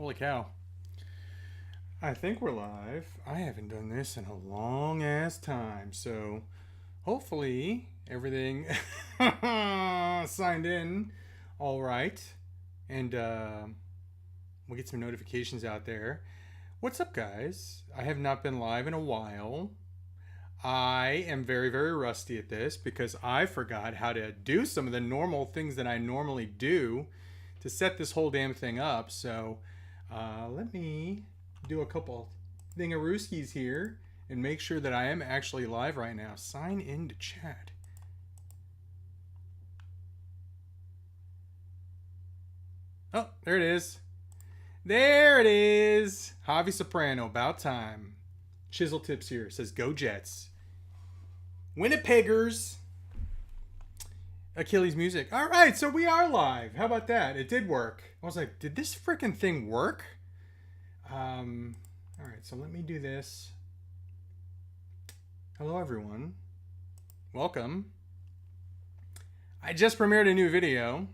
Holy cow. I think we're live. I haven't done this in a long ass time, so hopefully everything signed in all right. And we'll get some notifications out there. What's up, guys? I have not been live in a while. I am very, very rusty at this because I forgot how to do some of the normal things that I normally do to set this whole damn thing up. So let me do a couple thingarooskies here and make sure that I am actually live right now. Sign into chat. Oh, there it is. There it is. Javi Soprano, about time. Chisel Tips here says, go Jets. Winnipeggers. Achilles Music. All right, so we are live. How about that? It did work. I was like, did this freaking thing work? All right, so let me do this. Hello, everyone. Welcome. I just premiered a new video.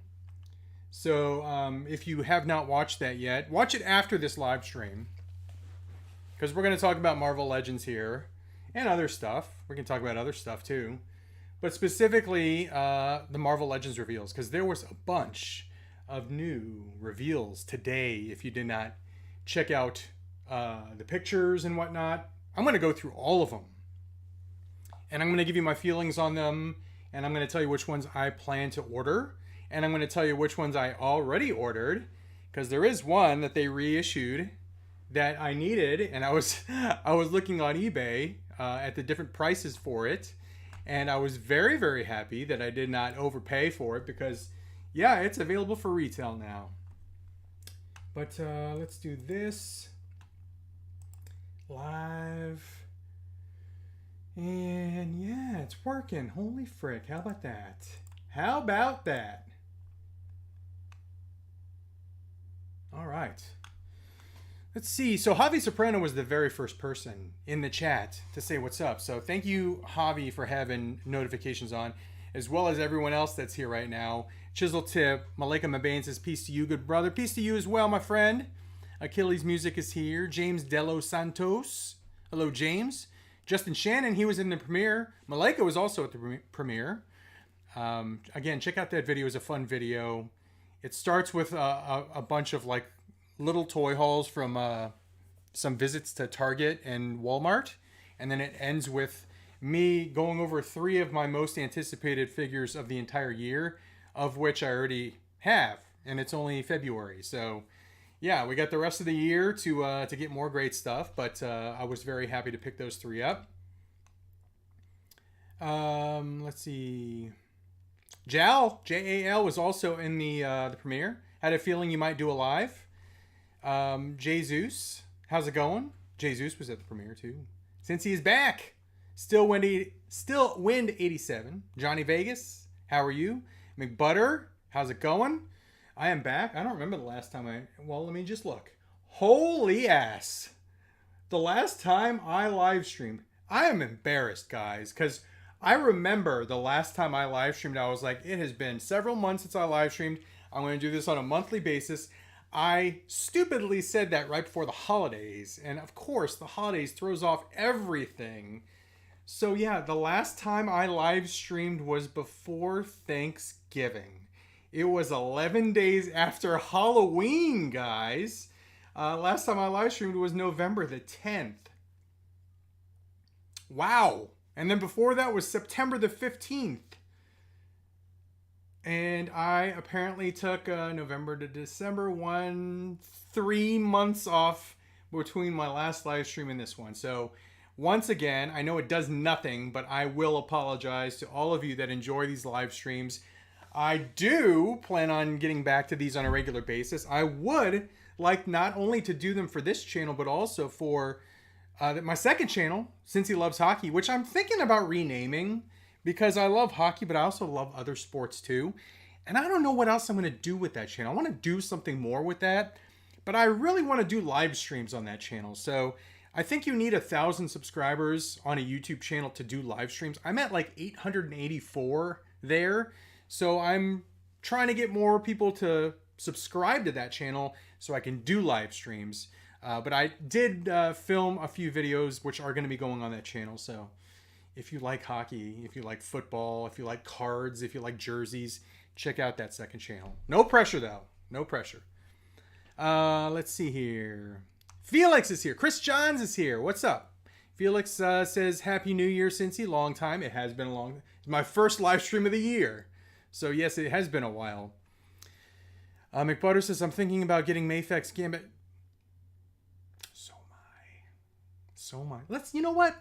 So if you have not watched that yet, watch it after this live stream. Because we're going to talk about Marvel Legends here and other stuff. We can talk about other stuff too. But specifically the Marvel Legends reveals. Because there was a bunch of new reveals today. If you did not check out the pictures and whatnot. I'm going to go through all of them. And I'm going to give you my feelings on them. And I'm going to tell you which ones I plan to order. And I'm going to tell you which ones I already ordered. Because there is one that they reissued that I needed, and I was looking on eBay at the different prices for it, and I was very, very happy that I did not overpay for it because, yeah, it's available for retail now. But let's do this live, and yeah, it's working. Holy frick! How about that? How about that? All right. Let's see. So Javi Soprano was the very first person in the chat to say what's up. So thank you, Javi, for having notifications on, as well as everyone else that's here right now. Chisel Tip, Malika Mabane says, peace to you, good brother. Peace to you as well, my friend. Achilles Music is here. James Delos Santos. Hello, James. Justin Shannon, he was in the premiere. Malika was also at the premiere. Again, check out that video. It's a fun video. It starts with a bunch of like little toy hauls from some visits to Target and Walmart, and then it ends with me going over 3 of my most anticipated figures of the entire year, of which I already have, and it's only February. So yeah, we got the rest of the year to get more great stuff, but I was very happy to pick those 3 up. Let's see. Jal, J-A-L, was also in the premiere. Had a feeling you might do a live. Jesus, how's it going? Jesus was at the premiere too. Since he's back, still wind 87. Johnny Vegas, how are you? McButter, how's it going? I am back. I don't remember the last time well, let me just look. Holy ass. The last time I live streamed, I am embarrassed, guys, because I remember the last time I live streamed, I was like, it has been several months since I live streamed. I'm going to do this on a monthly basis. I stupidly said that right before the holidays, and of course the holidays throws off everything. So yeah, the last time I live streamed was before Thanksgiving. It was 11 days after Halloween, guys. Last time I live streamed was November the 10th. Wow. And then before that was September the 15th. And I apparently took November to December 3 months off between my last live stream and this one. So once again, I know it does nothing, but I will apologize to all of you that enjoy these live streams. I do plan on getting back to these on a regular basis. I would like not only to do them for this channel, but also for my second channel, Since He Loves Hockey, which I'm thinking about renaming. Because I love hockey, but I also love other sports too. And I don't know what else I'm going to do with that channel. I want to do something more with that. But I really want to do live streams on that channel. So I think you need 1,000 subscribers on a YouTube channel to do live streams. I'm at like 884 there. So I'm trying to get more people to subscribe to that channel so I can do live streams. But I did film a few videos which are going to be going on that channel. So if you like hockey, if you like football, if you like cards, if you like jerseys, check out that second channel. No pressure though. No pressure. Let's see here. Felix is here. Chris Johns is here. What's up? Felix says, Happy New Year, Cincy. Long time. It has been a long... It's my first live stream of the year. So, yes, it has been a while. McButter says, I'm thinking about getting Mayfex Gambit. So am I. You know what?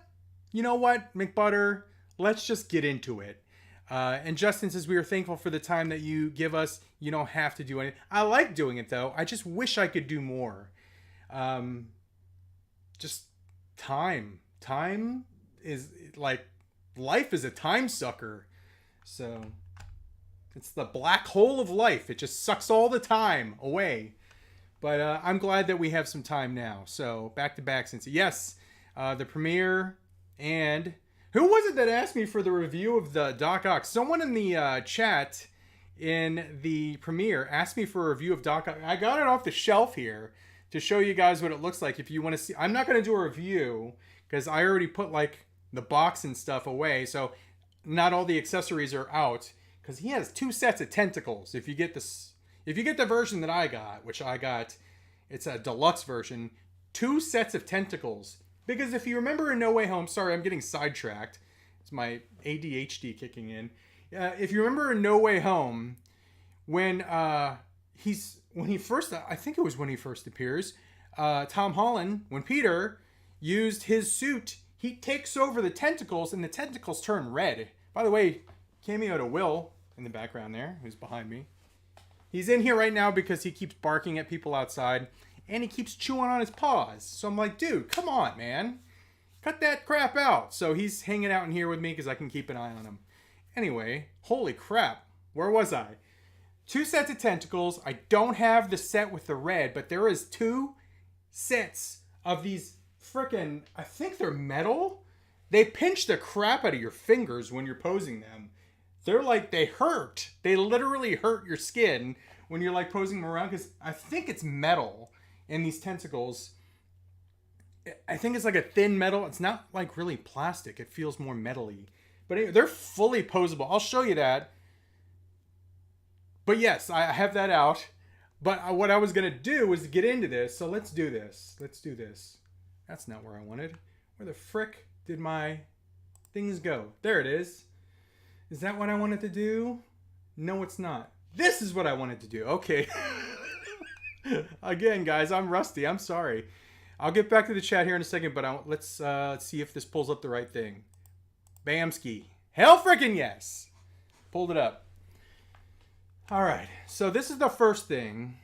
You know what, McButter? Let's just get into it. And Justin says, we are thankful for the time that you give us. You don't have to do anything. I like doing it, though. I just wish I could do more. Just time. Time is like, life is a time sucker. So it's the black hole of life. It just sucks all the time away. But I'm glad that we have some time now. So back to back, since yes, the premiere. And who was it that asked me for the review of the Doc Ock? Someone in the chat in the premiere asked me for a review of Doc Ock. I got it off the shelf here to show you guys what it looks like. If you want to see, I'm not going to do a review because I already put like the box and stuff away. So not all the accessories are out because he has 2 sets of tentacles. If you get the version that I got, which I got, it's a deluxe version, 2 sets of tentacles. Because if you remember in No Way Home, sorry, I'm getting sidetracked. It's my ADHD kicking in. If you remember in No Way Home, when he first appears, Tom Holland, when Peter used his suit, he takes over the tentacles and the tentacles turn red. By the way, cameo to Will in the background there, who's behind me. He's in here right now because he keeps barking at people outside and he keeps chewing on his paws. So I'm like, dude, come on, man. Cut that crap out. So he's hanging out in here with me because I can keep an eye on him. Anyway, holy crap. Where was I? 2 sets of tentacles. I don't have the set with the red, but there is 2 sets of these frickin', I think they're metal. They pinch the crap out of your fingers when you're posing them. They're like, they hurt. They literally hurt your skin when you're like posing them around because I think it's metal in these tentacles. I think it's like a thin metal. It's not like really plastic. It feels more metally. But anyway, they're fully posable. I'll show you that. But yes, I have that out. But what I was going to do was get into this. So let's do this. Let's do this. That's not where I wanted. Where the frick did my things go? There it is. Is that what I wanted to do? No, it's not. This is what I wanted to do. Okay. Again, guys, I'm rusty. I'm sorry. I'll get back to the chat here in a second, but let's see if this pulls up the right thing. Bamski. Hell frickin' yes. Pulled it up. All right. So this is the first thing.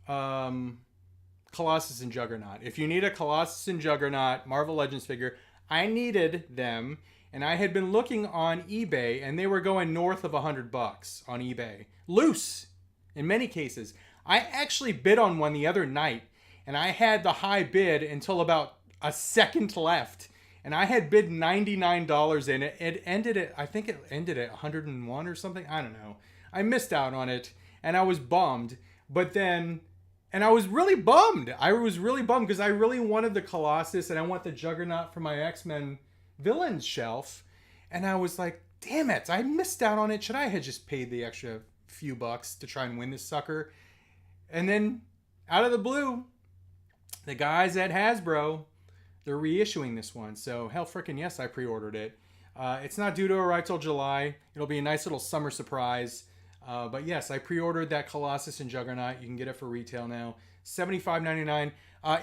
Colossus and Juggernaut. If you need a Colossus and Juggernaut Marvel Legends figure, I needed them. And I had been looking on eBay, and they were going north of $100 on eBay. Loose, in many cases. I actually bid on one the other night, and I had the high bid until about a second left. And I had bid $99 in it. I think it ended at 101 or something. I don't know. I missed out on it, and I was bummed. And I was really bummed. I was really bummed because I really wanted the Colossus, and I want the Juggernaut for my X-Men villains shelf. And I was like, damn it, I missed out on it. Should I have just paid the extra few bucks to try and win this sucker? And then, out of the blue, the guys at Hasbro, they're reissuing this one. So, hell frickin' yes, I pre-ordered it. It's not due to arrive till July. It'll be a nice little summer surprise. But yes, I pre-ordered that Colossus and Juggernaut. You can get it for retail now. $75.99.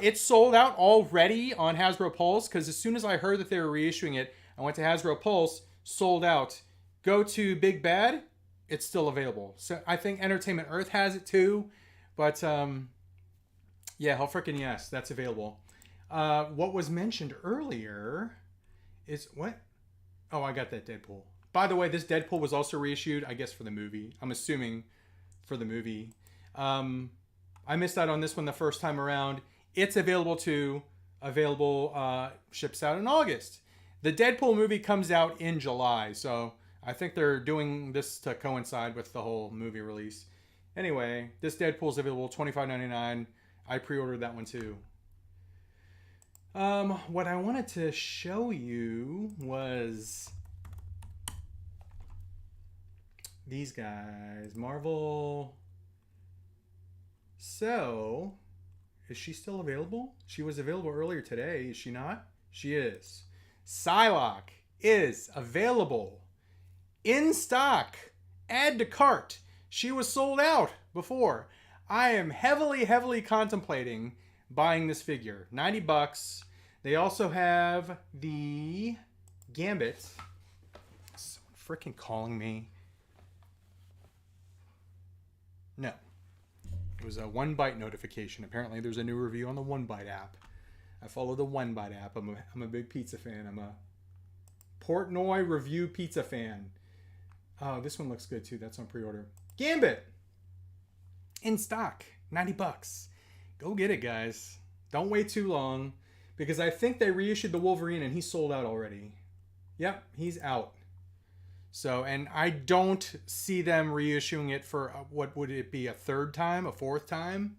It's sold out already on Hasbro Pulse because as soon as I heard that they were reissuing it, I went to Hasbro Pulse, sold out. Go to Big Bad, it's still available. So I think Entertainment Earth has it too. But yeah, hell frickin' yes, that's available. What was mentioned earlier is what? Oh, I got that Deadpool. By the way, this Deadpool was also reissued, I guess, for the movie. I'm assuming for the movie. I missed out on this one the first time around. It's available too. Ships out in August. The Deadpool movie comes out in July, so I think they're doing this to coincide with the whole movie release. Anyway, this Deadpool's available $25.99. I pre-ordered that one too. What I wanted to show you was these guys. Marvel. So, is she still available? She was available earlier today, is she not? She is. Psylocke is available in stock. Add to cart. She was sold out before. I am heavily contemplating buying this figure. $90. They also have the Gambit. Someone freaking calling me. No. It was a One Bite notification. Apparently there's a new review on the One Bite app. I follow the One Bite app. I'm a big pizza fan. I'm a Portnoy review pizza fan. Oh, this one looks good too. That's on pre-order. Gambit in stock, $90. Go get it, guys. Don't wait too long, because I think they reissued the Wolverine and he's sold out already. Yep, he's out. So, and I don't see them reissuing it for what would it be, a third time, a fourth time?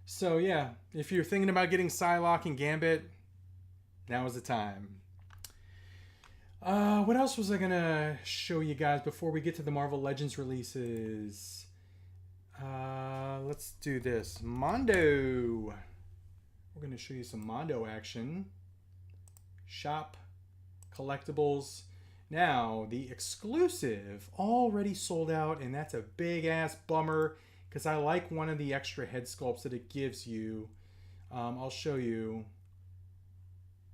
So yeah, if you're thinking about getting Psylocke and Gambit, now is the time. What else was I gonna show you guys before we get to the Marvel Legends releases? Let's do this. Mondo. We're gonna show you some Mondo action. Shop, collectibles. Now, the exclusive already sold out, and that's a big ass bummer because I like one of the extra head sculpts that it gives you. I'll show you.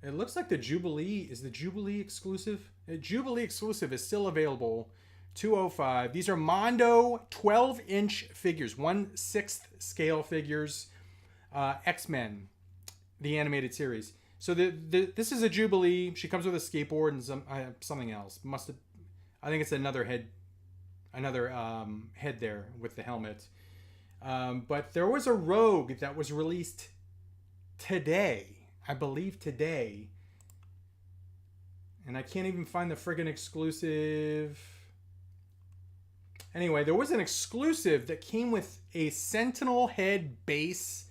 It looks like the Jubilee is the Jubilee exclusive. The Jubilee exclusive is still available. $205. These are Mondo 12-inch figures, 1/6 scale figures. X-Men, the animated series. So this is a Jubilee. She comes with a skateboard and something else. I think it's another head there with the helmet. But there was a Rogue that was released today. I believe today. And I can't even find the friggin' exclusive. Anyway, there was an exclusive that came with a Sentinel head base.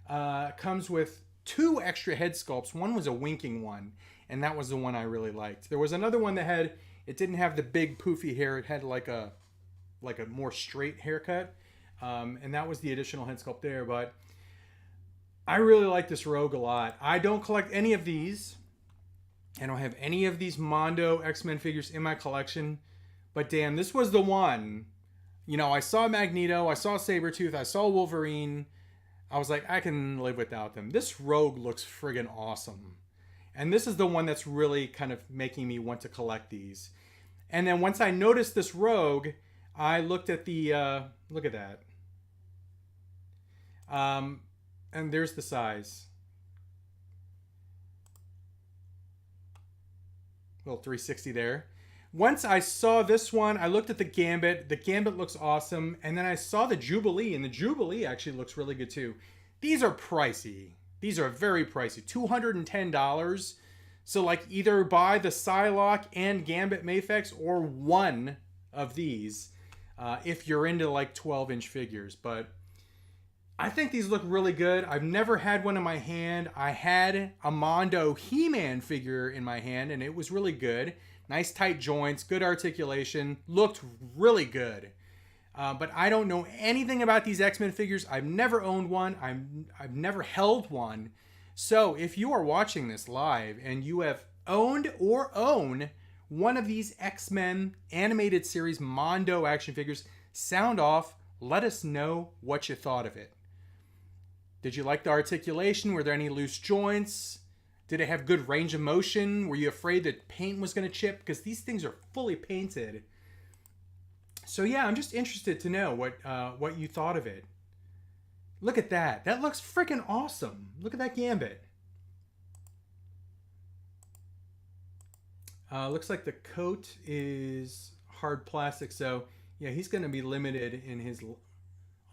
Comes with 2 extra head sculpts. One was a winking one, and that was the one I really liked. There was another one that it didn't have the big poofy hair. It had like a more straight haircut. And that was the additional head sculpt there, but I really like this Rogue a lot. I don't collect any of these. I don't have any of these Mondo X-Men figures in my collection. But damn, this was the one. You know, I saw Magneto, I saw Sabretooth, I saw Wolverine. I was like, I can live without them. This Rogue looks friggin' awesome. And this is the one that's really kind of making me want to collect these. And then once I noticed this Rogue, I looked at the, look at that. And there's the size. Little 360 there. Once I saw this one, I looked at the Gambit. The Gambit looks awesome. And then I saw the Jubilee, and the Jubilee actually looks really good too. These are pricey. These are very pricey. $210. So like either buy the Psylocke and Gambit Mafex or one of these if you're into like 12-inch figures. But I think these look really good. I've never had one in my hand. I had a Mondo He-Man figure in my hand, and it was really good. Nice tight joints, good articulation, looked really good. But I don't know anything about these X-Men figures. I've never owned one. I've never held one. So if you are watching this live and you have owned or own one of these X-Men animated series Mondo action figures, sound off. Let us know what you thought of it. Did you like the articulation? Were there any loose joints? Did it have good range of motion? Were you afraid that paint was going to chip? Because these things are fully painted. So yeah, I'm just interested to know what you thought of it. Look at that. That looks freaking awesome. Look at that Gambit. Looks like the coat is hard plastic. So yeah, he's going to be limited in his...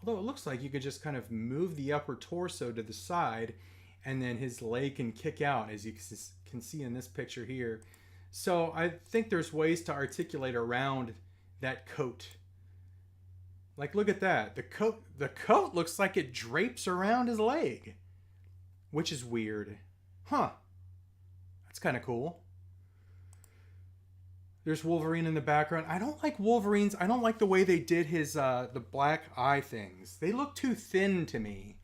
Although it looks like you could just kind of move the upper torso to the side and then his leg can kick out, as you can see in this picture here. So I think there's ways to articulate around that coat. Like, look at that. The coat looks like it drapes around his leg, which is weird. Huh. That's kind of cool. There's Wolverine in the background. I don't like Wolverine's. I don't like the way they did his the black eye things. They look too thin to me.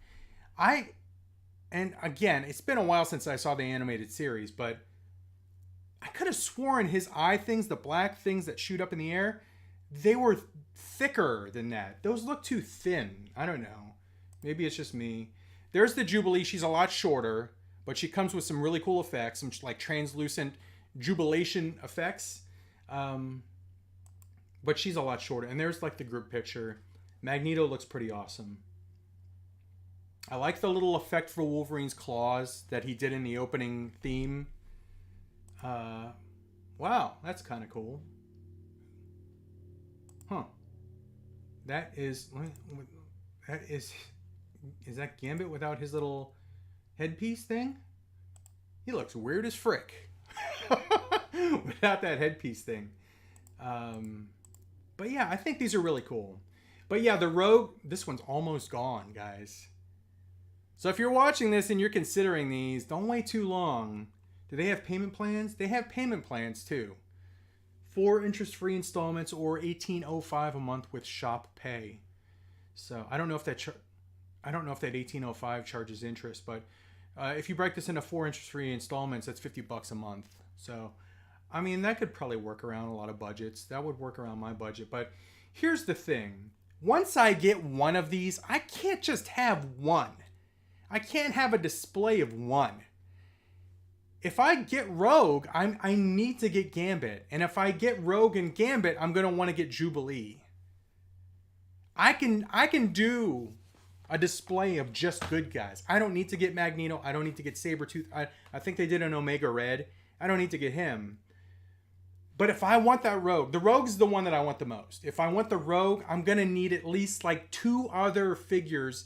And again, it's been a while since I saw the animated series, but I could have sworn his eye things, the black things that shoot up in the air, they were thicker than that. Those look too thin. I don't know. Maybe it's just me. There's the Jubilee. She's a lot shorter, but she comes with some really cool effects, some like translucent jubilation effects. But she's a lot shorter. And there's like the group picture. Magneto looks pretty awesome. I like the little effect for Wolverine's claws that he did in the opening theme. Wow, that's kind of cool. Huh. Is that Gambit without his little headpiece thing? He looks weird as frick. Without that headpiece thing. But yeah, I think these are really cool. But yeah, the Rogue, this one's almost gone, guys. So if you're watching this and you're considering these, don't wait too long. Do they have payment plans? They have payment plans too. 4 interest-free installments or $18.05 a month with shop pay. So I don't know if that $18.05 charges interest, but if you break this into 4 interest-free installments, that's $50 a month. So I mean, that could probably work around a lot of budgets. That would work around my budget. But here's the thing. Once I get one of these, I can't just have one. I can't have a display of one. If I get Rogue, I need to get Gambit. And if I get Rogue and Gambit, I'm going to want to get Jubilee. I can do a display of just good guys. I don't need to get Magneto. I don't need to get Sabretooth. I think they did an Omega Red. I don't need to get him. But if I want that Rogue, the Rogue's the one that I want the most. If I want the Rogue, I'm going to need at least like 2 other figures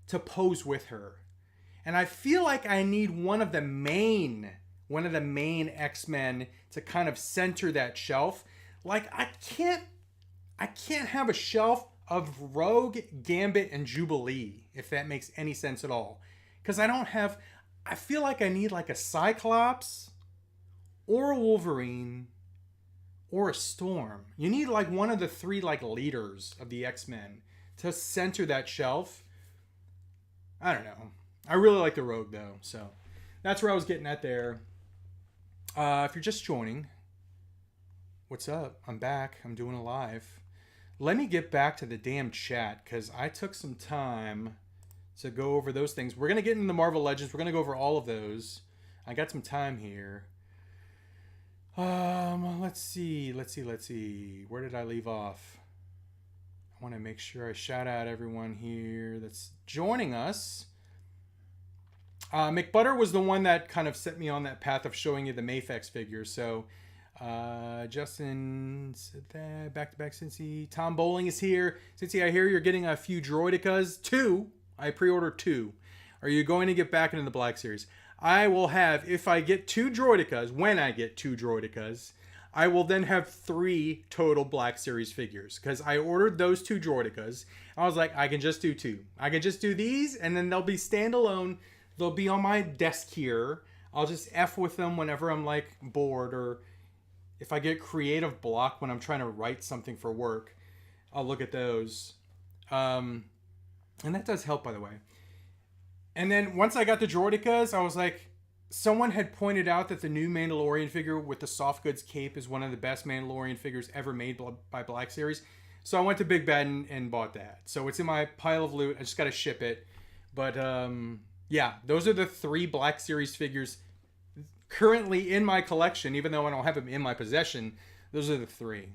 to pose with her. And I feel like I need one of the main X-Men to kind of center that shelf. Like I can't have a shelf of Rogue, Gambit, and Jubilee, if that makes any sense at all. Because I feel like I need like a Cyclops or a Wolverine or a Storm. You need like one of the 3 like leaders of the X-Men to center that shelf. I don't know. I really like the Rogue though, so that's where I was getting at there. If you're just joining, what's up? I'm back. I'm doing a live. Let me get back to the damn chat because I took some time to go over those things. We're going to get into the Marvel Legends. We're going to go over all of those. I got some time here. Let's see. Where did I leave off? I want to make sure I shout out everyone here that's joining us. McButter was the one that kind of set me on that path of showing you the Mafex figures. So, Justin said that. Back-to-back Cincy. Tom Bowling is here. Cincy, I hear you're getting a few Droidicas. 2. I pre-ordered 2. Are you going to get back into the Black Series? I will have, if I get 2 Droidicas, when I get 2 Droidicas, I will then have 3 total Black Series figures. Because I ordered those 2 Droidicas. I was like, I can just do 2. I can just do these, and then they'll be standalone. They'll be on my desk here. I'll just F with them whenever I'm like bored, or if I get creative block when I'm trying to write something for work, I'll look at those. And that does help, by the way. And then once I got the Droidicas, I was like, someone had pointed out that the new Mandalorian figure with the soft goods cape is one of the best Mandalorian figures ever made by Black Series. So I went to Big Bad and bought that. So it's in my pile of loot. I just got to ship it. But yeah, those are the 3 Black Series figures currently in my collection, even though I don't have them in my possession. Those are the 3.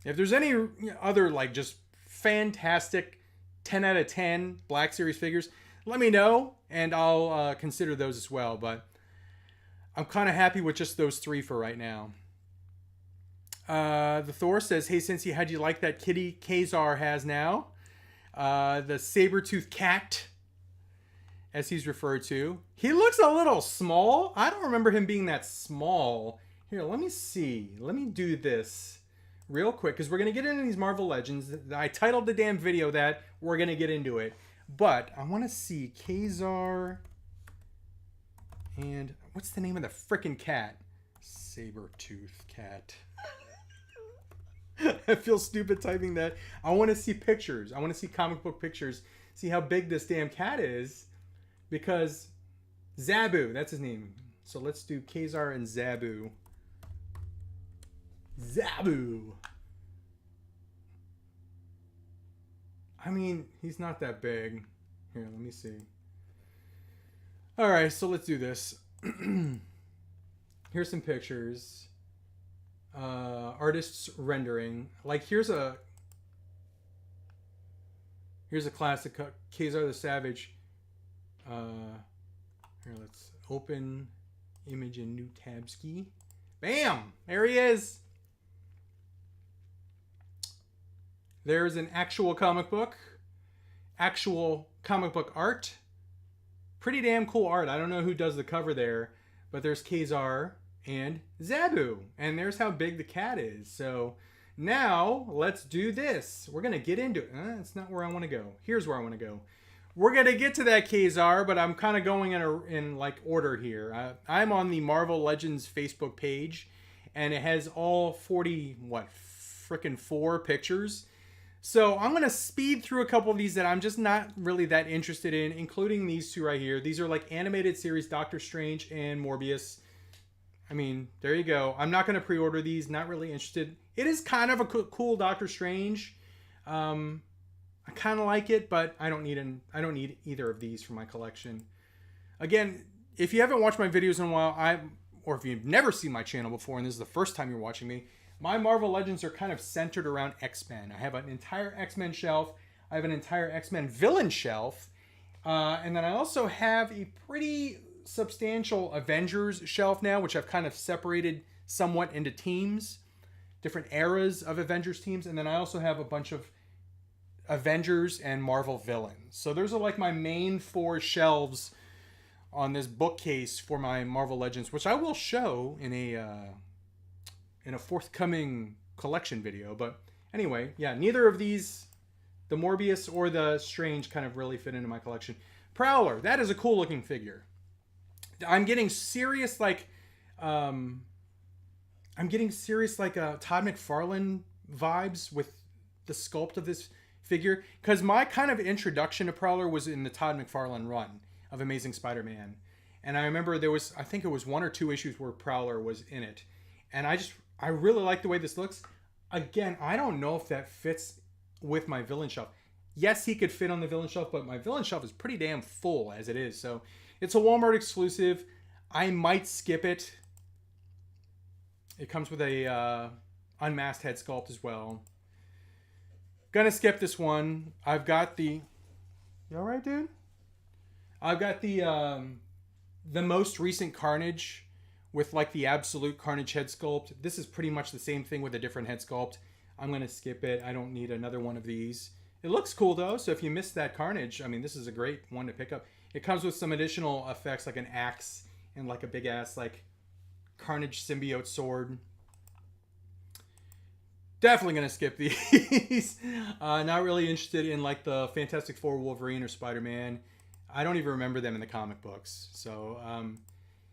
If there's any other like just fantastic 10 out of 10 Black Series figures, let me know and I'll consider those as well. But I'm kind of happy with just those 3 for right now. The Thor says, hey Cincy, how'd you like that kitty Kazar has now? The Sabretooth cat, as he's referred to. He looks a little small. I don't remember him being that small. Here, let me see. Let me do this real quick, because we're going to get into these Marvel Legends. I titled the damn video that. We're going to get into it. But I want to see Kazar and what's the name of the frickin' cat? Saber-tooth cat. I feel stupid typing that. I want to see pictures. I want to see comic book pictures. See how big this damn cat is. Because Zabu, that's his name. So let's do Kazar and Zabu. Zabu. I mean, he's not that big. Here, let me see. All right, so let's do this. Here's some pictures. Artist's rendering. Like, here's a classic Kazar the Savage. Here, let's open image in new tab ski. Bam! There he is. There's an actual comic book art. Pretty damn cool art. I don't know who does the cover there, but there's Kazar and Zabu, and there's how big the cat is. So now let's do this. We're gonna get into it. It's not where I want to go. Here's where I want to go. We're gonna get to that Kazar, but I'm kind of going in like order here. I'm on the Marvel Legends Facebook page, and it has all 4 pictures. So I'm going to speed through a couple of these that I'm just not really that interested in, including these two right here. These are like animated series, Doctor Strange and Morbius. I mean, there you go. I'm not going to pre-order these. Not really interested. It is kind of a cool Doctor Strange. I kind of like it, but I don't need either of these for my collection. Again, if you haven't watched my videos in a while, or if you've never seen my channel before and this is the first time you're watching me, my Marvel Legends are kind of centered around X-Men. I have an entire X-Men shelf. I have an entire X-Men villain shelf. And then I also have a pretty substantial Avengers shelf now, which I've kind of separated somewhat into teams, different eras of Avengers teams. And then I also have a bunch of Avengers and Marvel villains. So those are like my main 4 shelves on this bookcase for my Marvel Legends, which I will show in a forthcoming collection video. But anyway, yeah, neither of these, the Morbius or the Strange, kind of really fit into my collection. Prowler, that is a cool looking figure. I'm getting serious like Todd McFarlane vibes with the sculpt of this figure, because my kind of introduction to Prowler was in the Todd McFarlane run of Amazing Spider-Man, and I remember I think it was 1 or 2 issues where Prowler was in it, and I really like the way this looks. Again, I don't know if that fits with my villain shelf. Yes, he could fit on the villain shelf, but my villain shelf is pretty damn full as it is. So it's a Walmart exclusive. I might skip it. It comes with a unmasked head sculpt as well. Gonna skip this one. I've got the... You all right, dude? I've got the most recent Carnage with like the absolute Carnage head sculpt. This is pretty much the same thing with a different head sculpt. I'm going to skip it. I don't need another one of these. It looks cool though, so if you missed that Carnage, I mean, this is a great one to pick up. It comes with some additional effects like an axe and like a big ass like Carnage symbiote sword. Definitely going to skip these. Not really interested in like the Fantastic Four, Wolverine, or Spider-Man. I don't even remember them in the comic books. So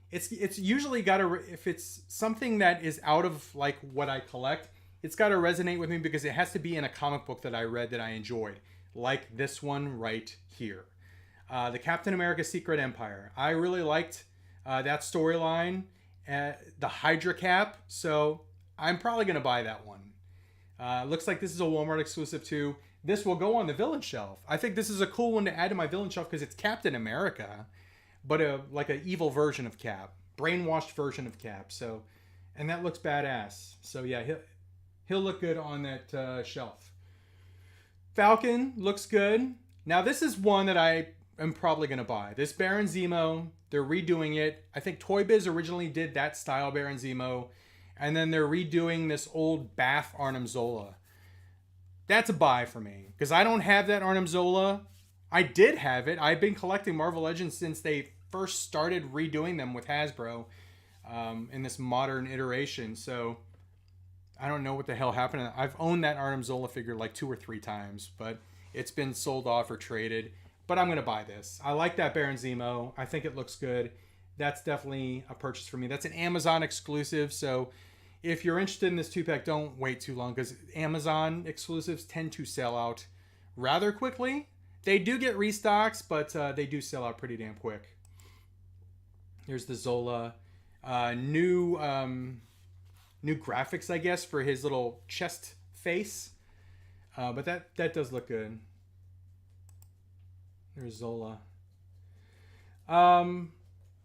it's usually got to, if it's something that is out of like what I collect, it's got to resonate with me because it has to be in a comic book that I read that I enjoyed, like this one right here. The Captain America Secret Empire. I really liked that storyline, the Hydra Cap, so I'm probably going to buy that one. Looks like this is a Walmart exclusive too. This will go on the villain shelf. I think this is a cool one to add to my villain shelf because it's Captain America, but like an evil version of Cap, brainwashed version of Cap. So, and that looks badass. So yeah, he'll look good on that shelf. Falcon looks good. Now this is one that I am probably going to buy. This Baron Zemo, they're redoing it. I think Toy Biz originally did that style Baron Zemo, and then they're redoing this old Bath Arnim Zola. That's a buy for me because I don't have that Arnim Zola. I did have it. I've been collecting Marvel Legends since they first started redoing them with Hasbro in this modern iteration. So I don't know what the hell happened. I've owned that Arnim Zola figure like 2 or 3 times, but it's been sold off or traded. But I'm going to buy this. I like that Baron Zemo. I think it looks good. That's definitely a purchase for me. That's an Amazon exclusive. So if you're interested in this 2-pack, don't wait too long because Amazon exclusives tend to sell out rather quickly. They do get restocks, but they do sell out pretty damn quick. Here's the Zola. New graphics, I guess, for his little chest face. But that does look good. There's Zola.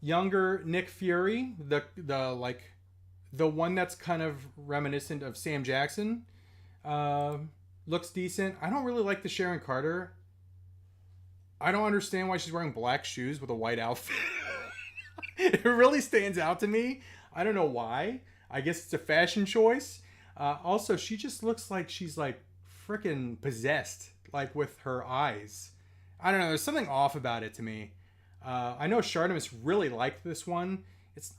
Younger Nick Fury, the one that's kind of reminiscent of Sam Jackson, looks decent. I don't really like the Sharon Carter. I don't understand why she's wearing black shoes with a white outfit. It really stands out to me. I don't know why. I guess it's a fashion choice. Also, she just looks like she's like freaking possessed, like with her eyes. I don't know. There's something off about it to me. I know Shardamus really liked this one.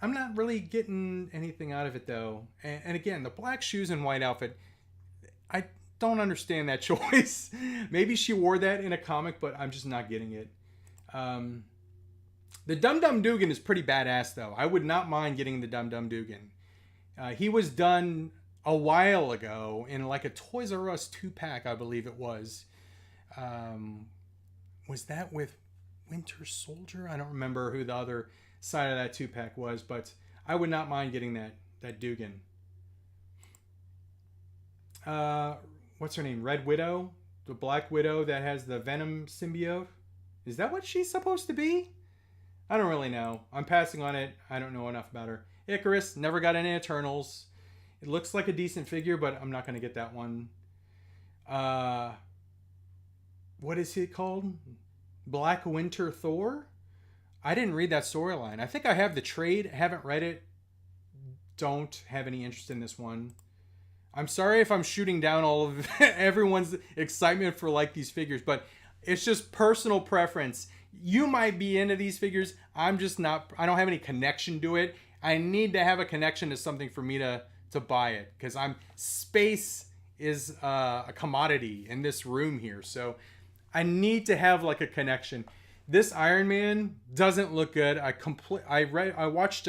I'm not really getting anything out of it though. And again, the black shoes and white outfit, I don't understand that choice. Maybe she wore that in a comic, but I'm just not getting it. The Dum Dum Dugan is pretty badass though. I would not mind getting the Dum Dum Dugan. He was done a while ago in like a Toys R Us 2-pack, I believe it was. Was that with Winter Soldier? I don't remember who the other side of that 2-pack was, but I would not mind getting that Dugan. What's her name? Red Widow? The Black Widow that has the Venom symbiote? Is that what she's supposed to be? I don't really know. I'm passing on it. I don't know enough about her. Icarus, never got any Eternals. It looks like a decent figure, but I'm not going to get that one. What is it called? Black Winter Thor? I didn't read that storyline. I think I have the trade. Haven't read it. Don't have any interest in this one. I'm sorry if I'm shooting down all of everyone's excitement for like these figures, but it's just personal preference. You might be into these figures. I'm just not. I don't have any connection to it. I need to have a connection to something for me to buy it, because space is a commodity in this room here. So I need to have like a connection. This Iron Man doesn't look good. I watched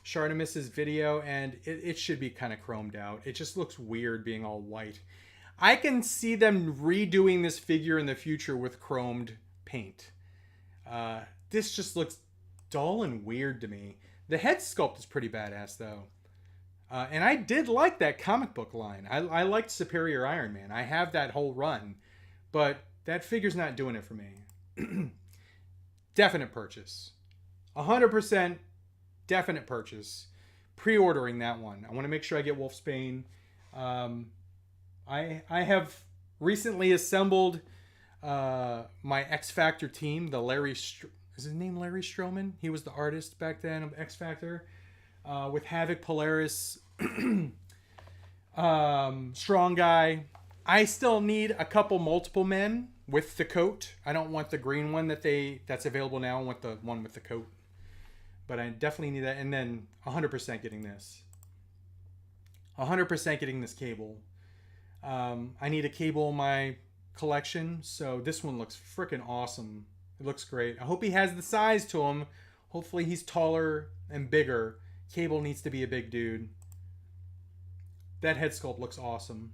Shardamus's video, and it should be kind of chromed out. It just looks weird being all white. I can see them redoing this figure in the future with chromed paint. This just looks dull and weird to me. The head sculpt is pretty badass though. And I did like that comic book line. I liked Superior Iron Man. I have that whole run, but that figure's not doing it for me. Definite purchase. 100% definite purchase. Pre-ordering that one. I want to make sure I get Wolfsbane. I have recently assembled my X Factor team. The is his name Larry Stroman? He was the artist back then of X Factor. With Havoc, Polaris, Strong Guy. I still need a couple multiple men with the coat. I don't want the green one that's available now. I want the one with the coat. But I definitely need that. And then 100% getting this. 100% getting this cable. I need a cable in my collection. So this one looks freaking awesome. It looks great. I hope he has the size to him. Hopefully he's taller and bigger. Cable needs to be a big dude. That head sculpt looks awesome.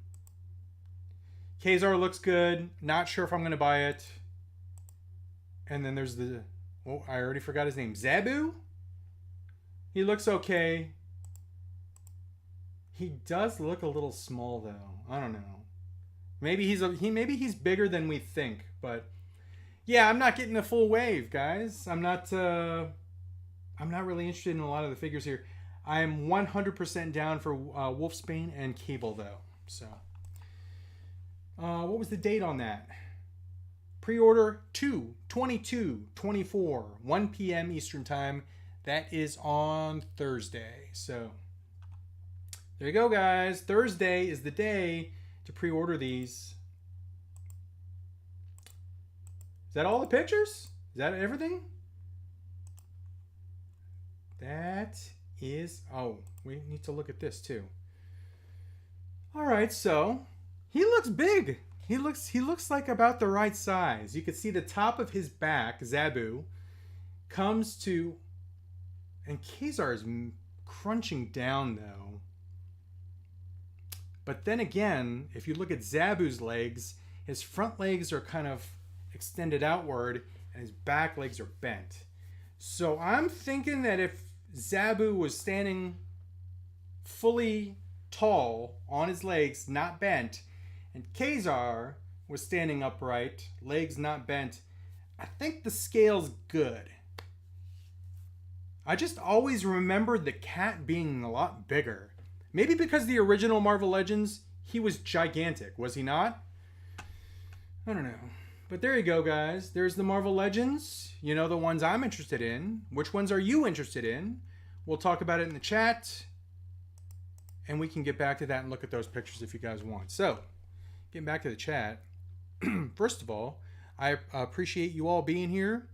Kazar looks good. Not sure if I'm going to buy it. And then there's I already forgot his name. Zabu? He looks okay. He does look a little small though. I don't know. Maybe he's bigger than we think, but yeah, I'm not getting the full wave, guys. I'm not really interested in a lot of the figures here. I am 100% down for Wolfsbane and Cable though. So, what was the date on that? Pre-order 2/22/24, 1 p.m. Eastern Time. That is on Thursday. So, there you go, guys. Thursday is the day to pre-order these. Is that all the pictures? Is that everything? That is... Oh, we need to look at this too. All right, so he looks big. He looks like about the right size. You can see the top of his back, Zabu, comes to, and Kazar is crunching down though. But then again, if you look at Zabu's legs, his front legs are kind of extended outward and his back legs are bent. So I'm thinking that if Zabu was standing fully tall on his legs, not bent, and Kazar was standing upright, legs not bent, I think the scale's good. I just always remembered the cat being a lot bigger. Maybe because the original Marvel Legends, he was gigantic, was he not? I don't know. But there you go, guys. There's the Marvel Legends. You know, the ones I'm interested in. Which ones are you interested in? We'll talk about it in the chat. And we can get back to that and look at those pictures if you guys want. So, getting back to the chat. First of all, I appreciate you all being here.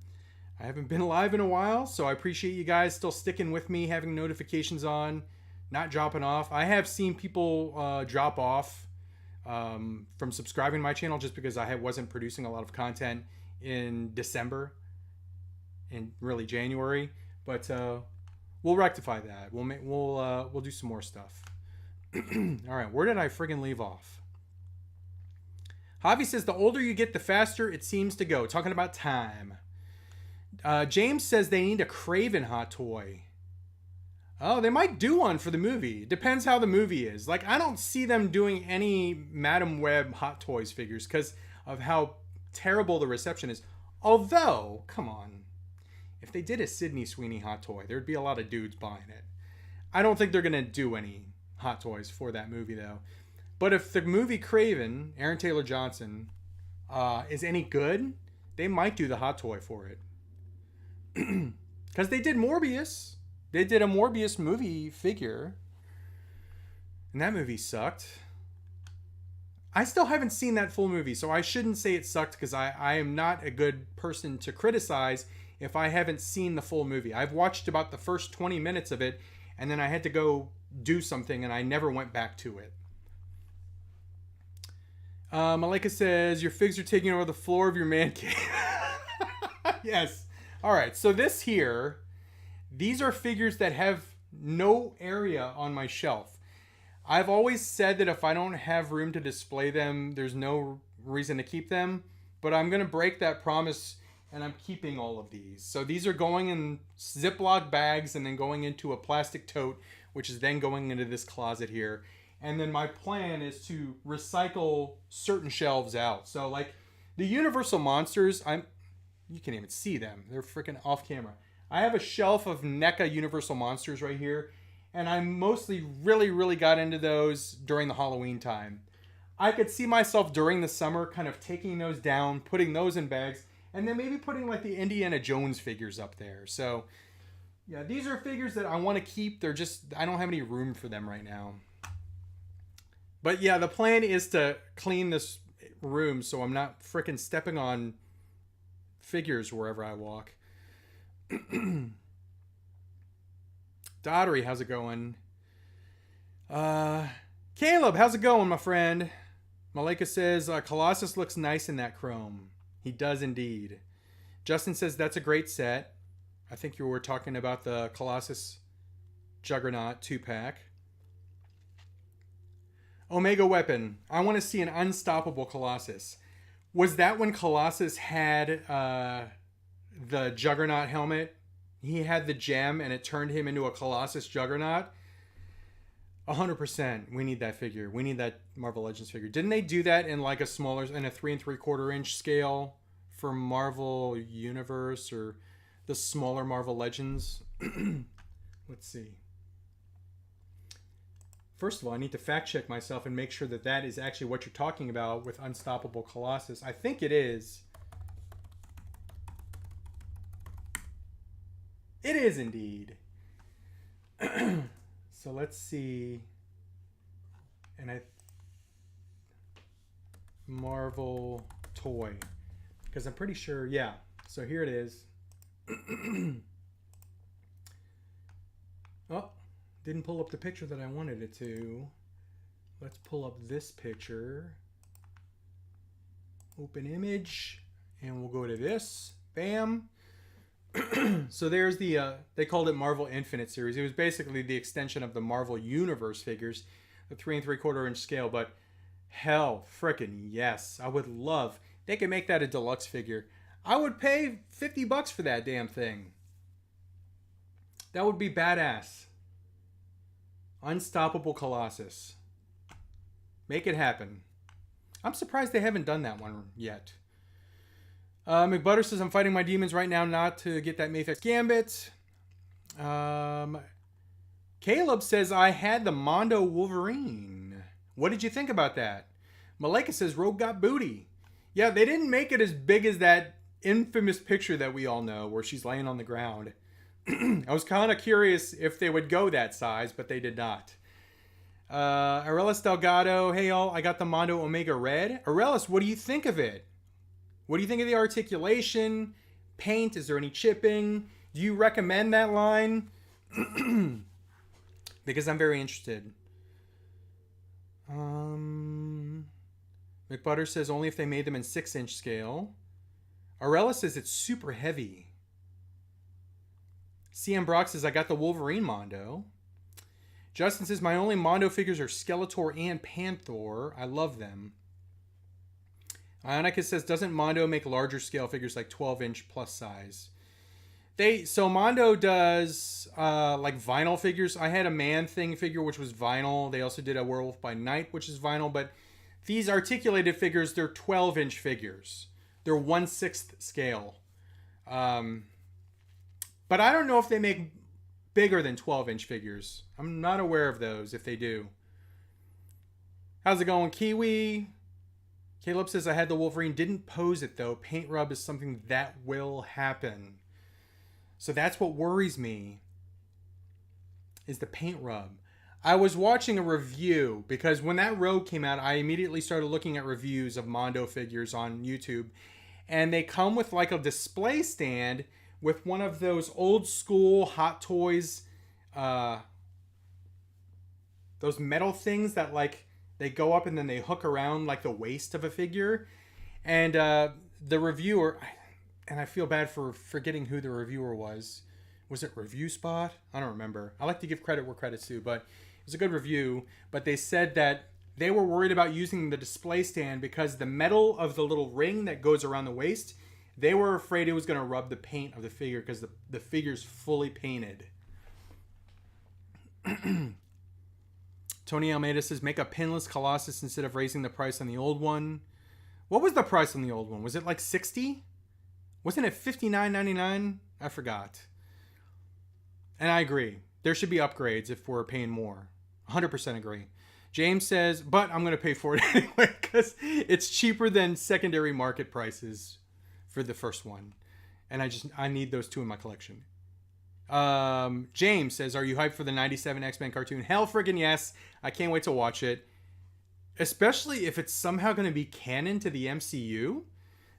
I haven't been live in a while, so I appreciate you guys still sticking with me, having notifications on, not dropping off. I have seen people drop off from subscribing to my channel just because I wasn't producing a lot of content in December and really January. But we'll rectify that. We'll do some more stuff. All right, where did I friggin' leave off? Javi says the older you get, the faster it seems to go. Talking about time. James says they need a Kraven hot toy. Oh, they might do one for the movie. Depends how the movie is. Like, I don't see them doing any Madam Web Hot Toys figures because of how terrible the reception is. Although, come on. If they did a Sydney Sweeney Hot Toy, there'd be a lot of dudes buying it. I don't think they're going to do any Hot Toys for that movie, though. But if the movie Kraven, Aaron Taylor Johnson, is any good, they might do the Hot Toy for it. Because they did Morbius. They did a Morbius movie figure. And that movie sucked. I still haven't seen that full movie, so I shouldn't say it sucked because I am not a good person to criticize if I haven't seen the full movie. I've watched about the first 20 minutes of it, and then I had to go do something, and I never went back to it. Malika says, your figs are taking over the floor of your man cave. Yes. All right, so this here, these are figures that have no area on my shelf. I've always said that if I don't have room to display them, there's no reason to keep them. But I'm going to break that promise, and I'm keeping all of these. So these are going in Ziploc bags and then going into a plastic tote, which is then going into this closet here. And then my plan is to recycle certain shelves out. So like the Universal Monsters, you can't even see them. They're freaking off camera. I have a shelf of NECA Universal Monsters right here. And I mostly really got into those during the Halloween time. I could see myself during the summer kind of taking those down, putting those in bags, and then maybe putting like the Indiana Jones figures up there. So yeah, these are figures that I want to keep. They're just, I don't have any room for them right now. But yeah, the plan is to clean this room so I'm not freaking stepping on figures wherever I walk. Dottery, how's it going? Caleb, how's it going, my friend? Malika says, Colossus looks nice in that chrome. He does indeed. Justin says, that's a great set. I think you were talking about the Colossus Juggernaut 2-pack. Omega Weapon. I want to see an unstoppable Colossus. Was that when Colossus had the Juggernaut helmet? He had the gem and it turned him into a Colossus Juggernaut? 100%. We need that figure. We need that Marvel Legends figure. Didn't they do that in like a smaller, in a 3 3/4 inch scale for Marvel Universe or the smaller Marvel Legends? Let's see. First of all, I need to fact check myself and make sure that that is actually what you're talking about with Unstoppable Colossus. I think it is. It is indeed. So let's see. And Marvel toy. Because I'm pretty sure, yeah. So here it is. Oh, didn't pull up the picture that I wanted it to. let's pull up this picture. Open image. And we'll go to this. Bam. So there's the, they called it Marvel Infinite series. It was basically the extension of the Marvel Universe figures, the 3 3/4 inch scale. But hell, frickin' yes. I would love, they could make that a deluxe figure. I would pay $50 for that damn thing. That would be badass. Unstoppable Colossus. Make it happen. I'm surprised they haven't done that one yet. McButter says, I'm fighting my demons right now not to get that Mayfix Gambit. Caleb says, I had the Mondo Wolverine. What did you think about that? Malika says, Rogue got booty. Yeah, they didn't make it as big as that infamous picture that we all know where she's laying on the ground. I was kind of curious if they would go that size, but they did not. Arelis Delgado, hey all, I got the Mondo Omega Red. Arelis, what do you think of it? What do you think of the articulation? Paint? Is there any chipping? Do you recommend that line? Because I'm very interested. McButter says only if they made them in 6-inch scale. Arella says it's super heavy. CM Brock says I got the Wolverine Mondo. Justin says my only Mondo figures are Skeletor and Panther. I love them. Ionica says, doesn't Mondo make larger scale figures like 12-inch plus size? So Mondo does like vinyl figures. I had a Man-Thing figure, which was vinyl. They also did a Werewolf by Night, which is vinyl. But these articulated figures, they're 12-inch figures. They're 1/6 scale. But I don't know if they make bigger than 12-inch figures. I'm not aware of those, if they do. How's it going, Kiwi? Caleb says, I had the Wolverine, didn't pose it though. Paint rub is something that will happen. So that's what worries me, is the paint rub. I was watching a review, because when that Rogue came out, I immediately started looking at reviews of Mondo figures on YouTube. And they come with like a display stand with one of those old school Hot Toys, those metal things that like, they go up and then they hook around like the waist of a figure. And the reviewer, and I feel bad for forgetting who the reviewer was. Was it Review Spot? I don't remember. I like to give credit where credit's due, but it was a good review. But they said that they were worried about using the display stand because the metal of the little ring that goes around the waist, they were afraid it was going to rub the paint of the figure because the figure's fully painted. Tony Almeida says, make a pinless Colossus instead of raising the price on the old one. What was the price on the old one? Was it like $60? Wasn't it $59.99? I forgot. And I agree. There should be upgrades if we're paying more. 100% agree. James says, but I'm going to pay for it anyway because it's cheaper than secondary market prices for the first one. And I need those two in my collection. James says, are you hyped for the 97 X-Men cartoon? Hell friggin' yes. I can't wait to watch it. Especially if it's somehow going to be canon to the MCU.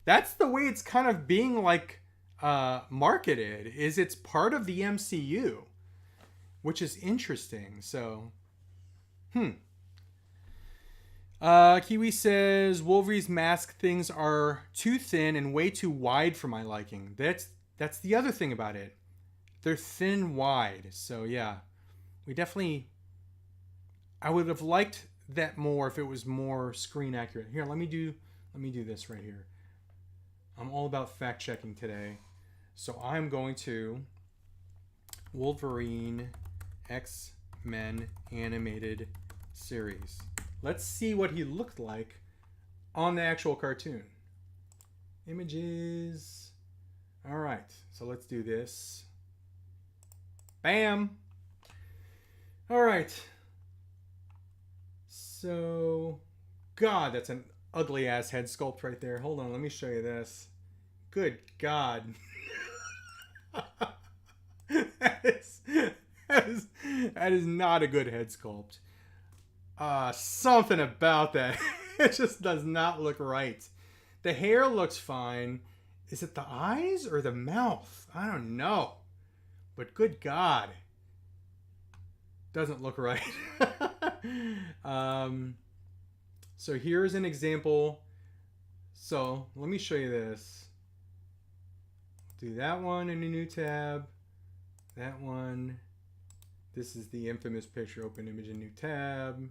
That's the way it's kind of being like marketed, is it's part of the MCU. Which is interesting. So, Kiwi says, Wolverine's mask things are too thin and way too wide for my liking. That's the other thing about it. They're thin and wide. So yeah, I would have liked that more if it was more screen accurate. Here, let me do this right here. I'm all about fact checking today. So I'm going to Wolverine X-Men animated series. Let's see what he looked like on the actual cartoon. Images. All right, so let's do this. Bam. All right. So, God, that's an ugly ass head sculpt right there. Hold on, let me show you this. Good God. that is not a good head sculpt. Something about that. It just does not look right. The hair looks fine. Is it the eyes or the mouth? I don't know. But good God. Doesn't look right. So here's an example. So let me show you this. Do that one in a new tab. That one. This is the infamous picture. Open image in new tab.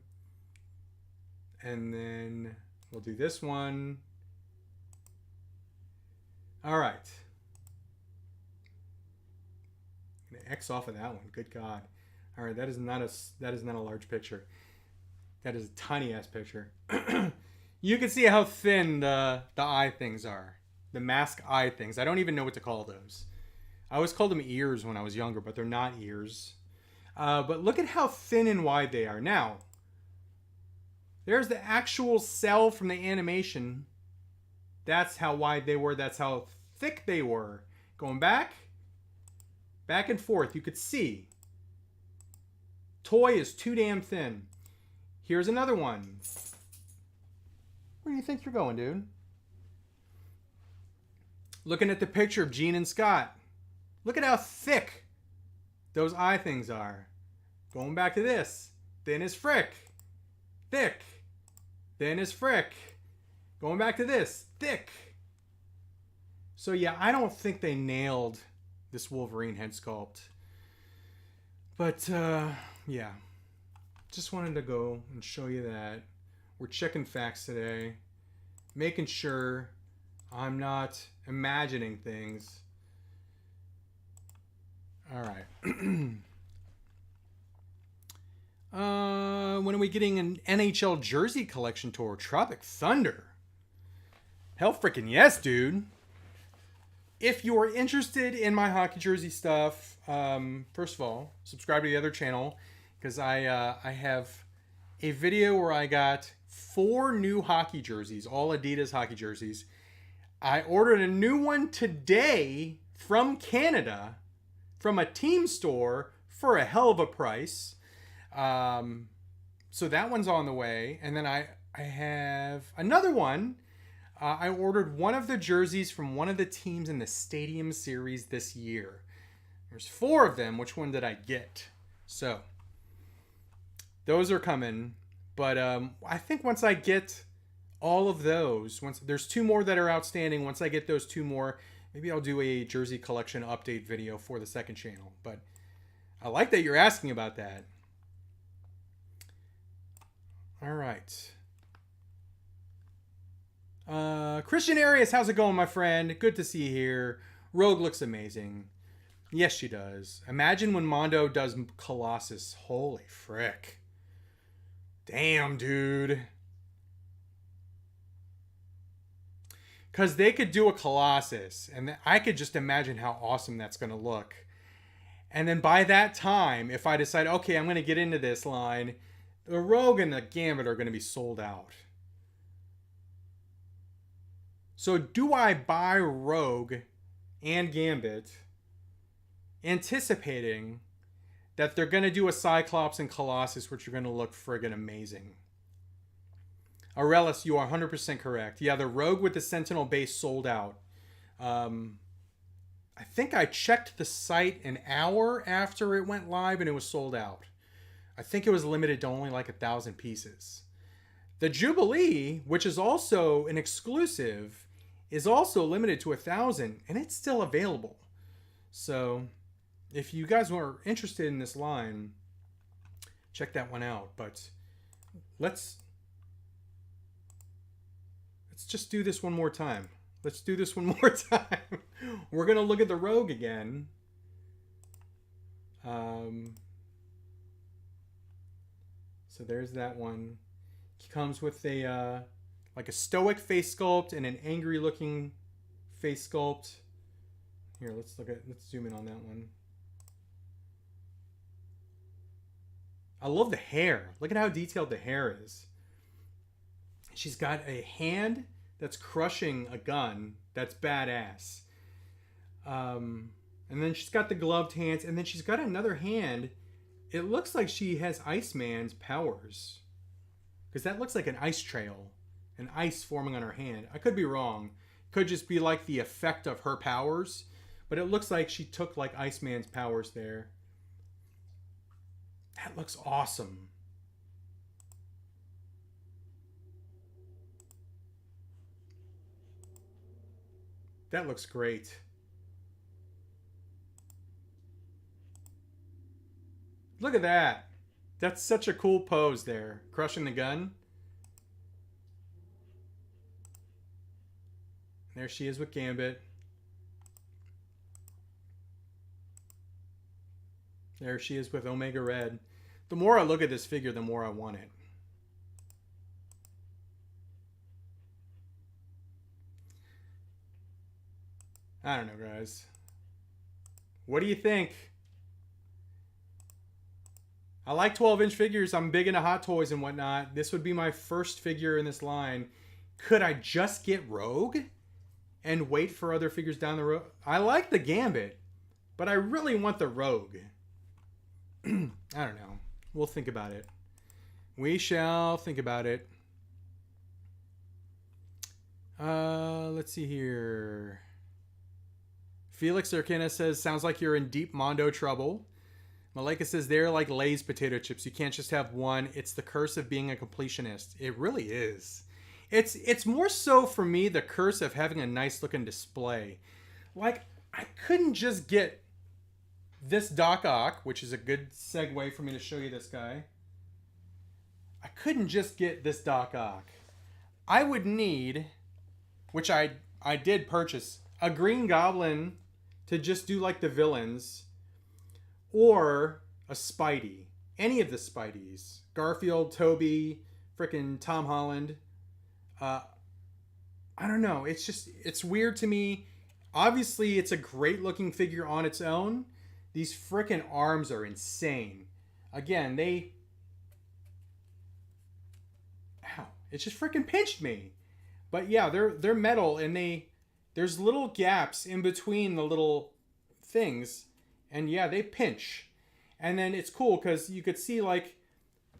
And then we'll do this one. All right. I'm gonna X off of that one. Good God. All right, that is not a large picture. That is a tiny ass picture. You can see how thin the eye things are. The mask eye things. I don't even know what to call those. I always called them ears when I was younger, but they're not ears. But look at how thin and wide they are. Now, there's the actual cell from the animation. That's how wide they were. That's how thick they were. Going back and forth, you could see. Toy is too damn thin. Here's another one. Where do you think you're going, dude? Looking at the picture of Gene and Scott. Look at how thick those eye things are. Going back to this. Thin as frick. Thick. Thin as frick. Going back to this. Thick. So yeah, I don't think they nailed this Wolverine head sculpt. But yeah. Just wanted to go and show you that. We're checking facts today. Making sure I'm not imagining things. All right. When are we getting an NHL jersey collection tour? Tropic Thunder. Hell freaking yes, dude. If you are interested in my hockey jersey stuff, first of all, subscribe to the other channel, because I have a video where I got 4 new hockey jerseys, all Adidas hockey jerseys. I ordered a new one today from Canada, from a team store, for a hell of a price. So that one's on the way. And then I have another one. I ordered one of the jerseys from one of the teams in the Stadium Series this year. There's 4 of them. Which one did I get? So those are coming. But I think once I get all of those, there's 2 more that are outstanding. Once I get those 2 more, maybe I'll do a jersey collection update video for the second channel. But I like that you're asking about that. All right. Christian Arias, how's it going, my friend? Good to see you here. Rogue looks amazing. Yes, she does. Imagine when Mondo does Colossus. Holy frick. Damn, dude. Because they could do a Colossus, and I could just imagine how awesome that's going to look. And then by that time, if I decide, okay, I'm going to get into this line, the Rogue and the Gambit are going to be sold out. So do I buy Rogue and Gambit anticipating that they're going to do a Cyclops and Colossus, which are going to look friggin' amazing? Aurelis, you are 100% correct. Yeah, the Rogue with the Sentinel base sold out. I think I checked the site an hour after it went live and it was sold out. I think it was limited to only like 1,000 pieces. The Jubilee, which is also an exclusive, is also limited to 1,000 and it's still available. So if you guys were interested in this line, check that one out. But let's just do this one more time. Let's do this one more time. We're going to look at the Rogue again. So there's that one. He comes with a like a stoic face sculpt and an angry looking face sculpt. Here, let's zoom in on that one. I love the hair. Look at how detailed the hair is. She's got a hand that's crushing a gun. That's badass. And then she's got the gloved hands, and then she's got another hand. It looks like she has Iceman's powers, because that looks like an ice trail, an ice forming on her hand. I could be wrong. Could just be like the effect of her powers, but it looks like she took like Iceman's powers there. That looks awesome. That looks great. Look at that. That's such a cool pose there. Crushing the gun. There she is with Gambit. There she is with Omega Red. The more I look at this figure, the more I want it. I don't know, guys. What do you think? I like 12-inch figures. I'm big into Hot Toys and whatnot. This would be my first figure in this line. Could I just get Rogue and wait for other figures down the road? I like the Gambit, but I really want the Rogue. I don't know. We'll think about it. We shall think about it. Let's see here. Felix Urkina says, sounds like you're in deep Mondo trouble. Malika says, they're like Lay's potato chips. You can't just have one. It's the curse of being a completionist. It really is. It's more so for me the curse of having a nice looking display. Like, I couldn't just get this Doc Ock, which is a good segue for me to show you this guy. I couldn't just get this Doc Ock. I would need, which I did purchase, a Green Goblin to just do like the villains, or a Spidey. Any of the Spideys. Garfield, Toby, frickin' Tom Holland. I don't know. It's just, it's weird to me. Obviously, it's a great looking figure on its own. These frickin' arms are insane. Again, ow, it just frickin' pinched me. But yeah, they're metal, and there's little gaps in between the little things, and yeah, they pinch. And then it's cool because you could see like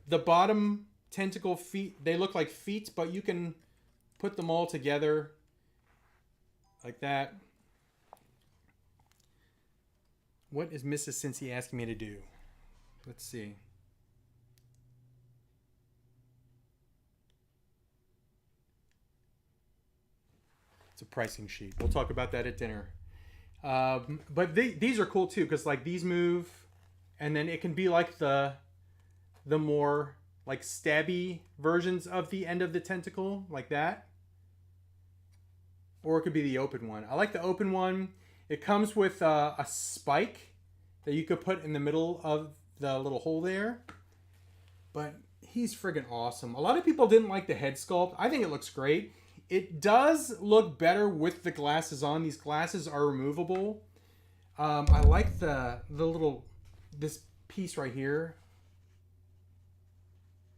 the bottom tentacle feet, they look like feet, but you can put them all together like that. What is Mrs. Cincy asking me to do? Let's see. It's a pricing sheet. We'll talk about that at dinner. But these are cool too, because like these move, and then it can be like the more like stabby versions of the end of the tentacle, like that. Or it could be the open one. I like the open one. It comes with a spike that you could put in the middle of the little hole there. But he's friggin' awesome. A lot of people didn't like the head sculpt. I think it looks great. It does look better with the glasses on. These glasses are removable. I like the little, this piece right here.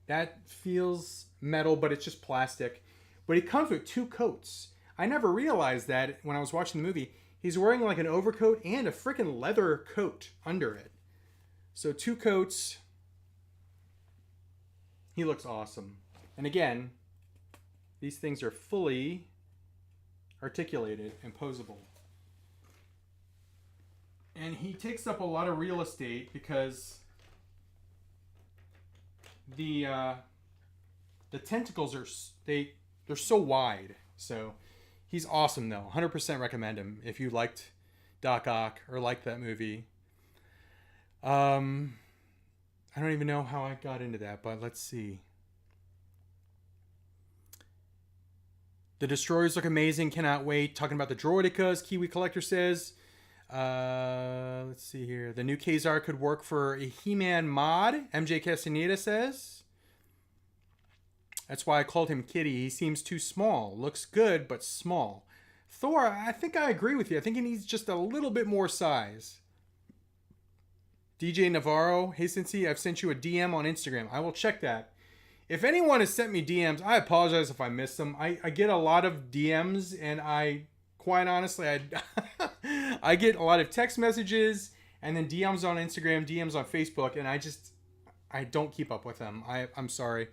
That feels metal, but it's just plastic. But it comes with 2 coats. I never realized that when I was watching the movie. He's wearing like an overcoat and a freaking leather coat under it. So 2 coats. He looks awesome. And again, these things are fully articulated and posable. And he takes up a lot of real estate because the tentacles are they're so wide. So he's awesome though. 100% recommend him if you liked Doc Ock or liked that movie. I don't even know how I got into that, but let's see. The Destroyers look amazing. Cannot wait. Talking about the Droidicas, Kiwi Collector says. Let's see here. The new Kazar could work for a He-Man mod, MJ Castaneda says. That's why I called him Kitty. He seems too small. Looks good, but small. Thor, I think I agree with you. I think he needs just a little bit more size. DJ Navarro, hey Cincy, I've sent you a DM on Instagram. I will check that. If anyone has sent me DMs, I apologize if I missed them. I get a lot of DMs, and quite honestly, I get a lot of text messages, and then DMs on Instagram, DMs on Facebook, and I don't keep up with them. I'm sorry.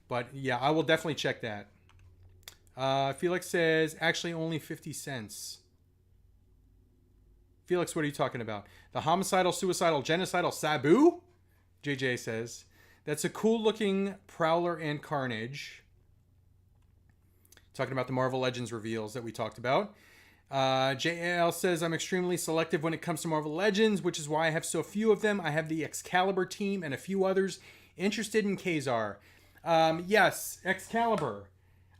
But yeah, I will definitely check that. Felix says, actually only 50 cents. Felix, what are you talking about? The homicidal, suicidal, genocidal Sabu? JJ says, that's a cool looking Prowler and Carnage. Talking about the Marvel Legends reveals that we talked about. JAL says, I'm extremely selective when it comes to Marvel Legends, which is why I have so few of them. I have the Excalibur team and a few others interested in Kazar. Yes, Excalibur.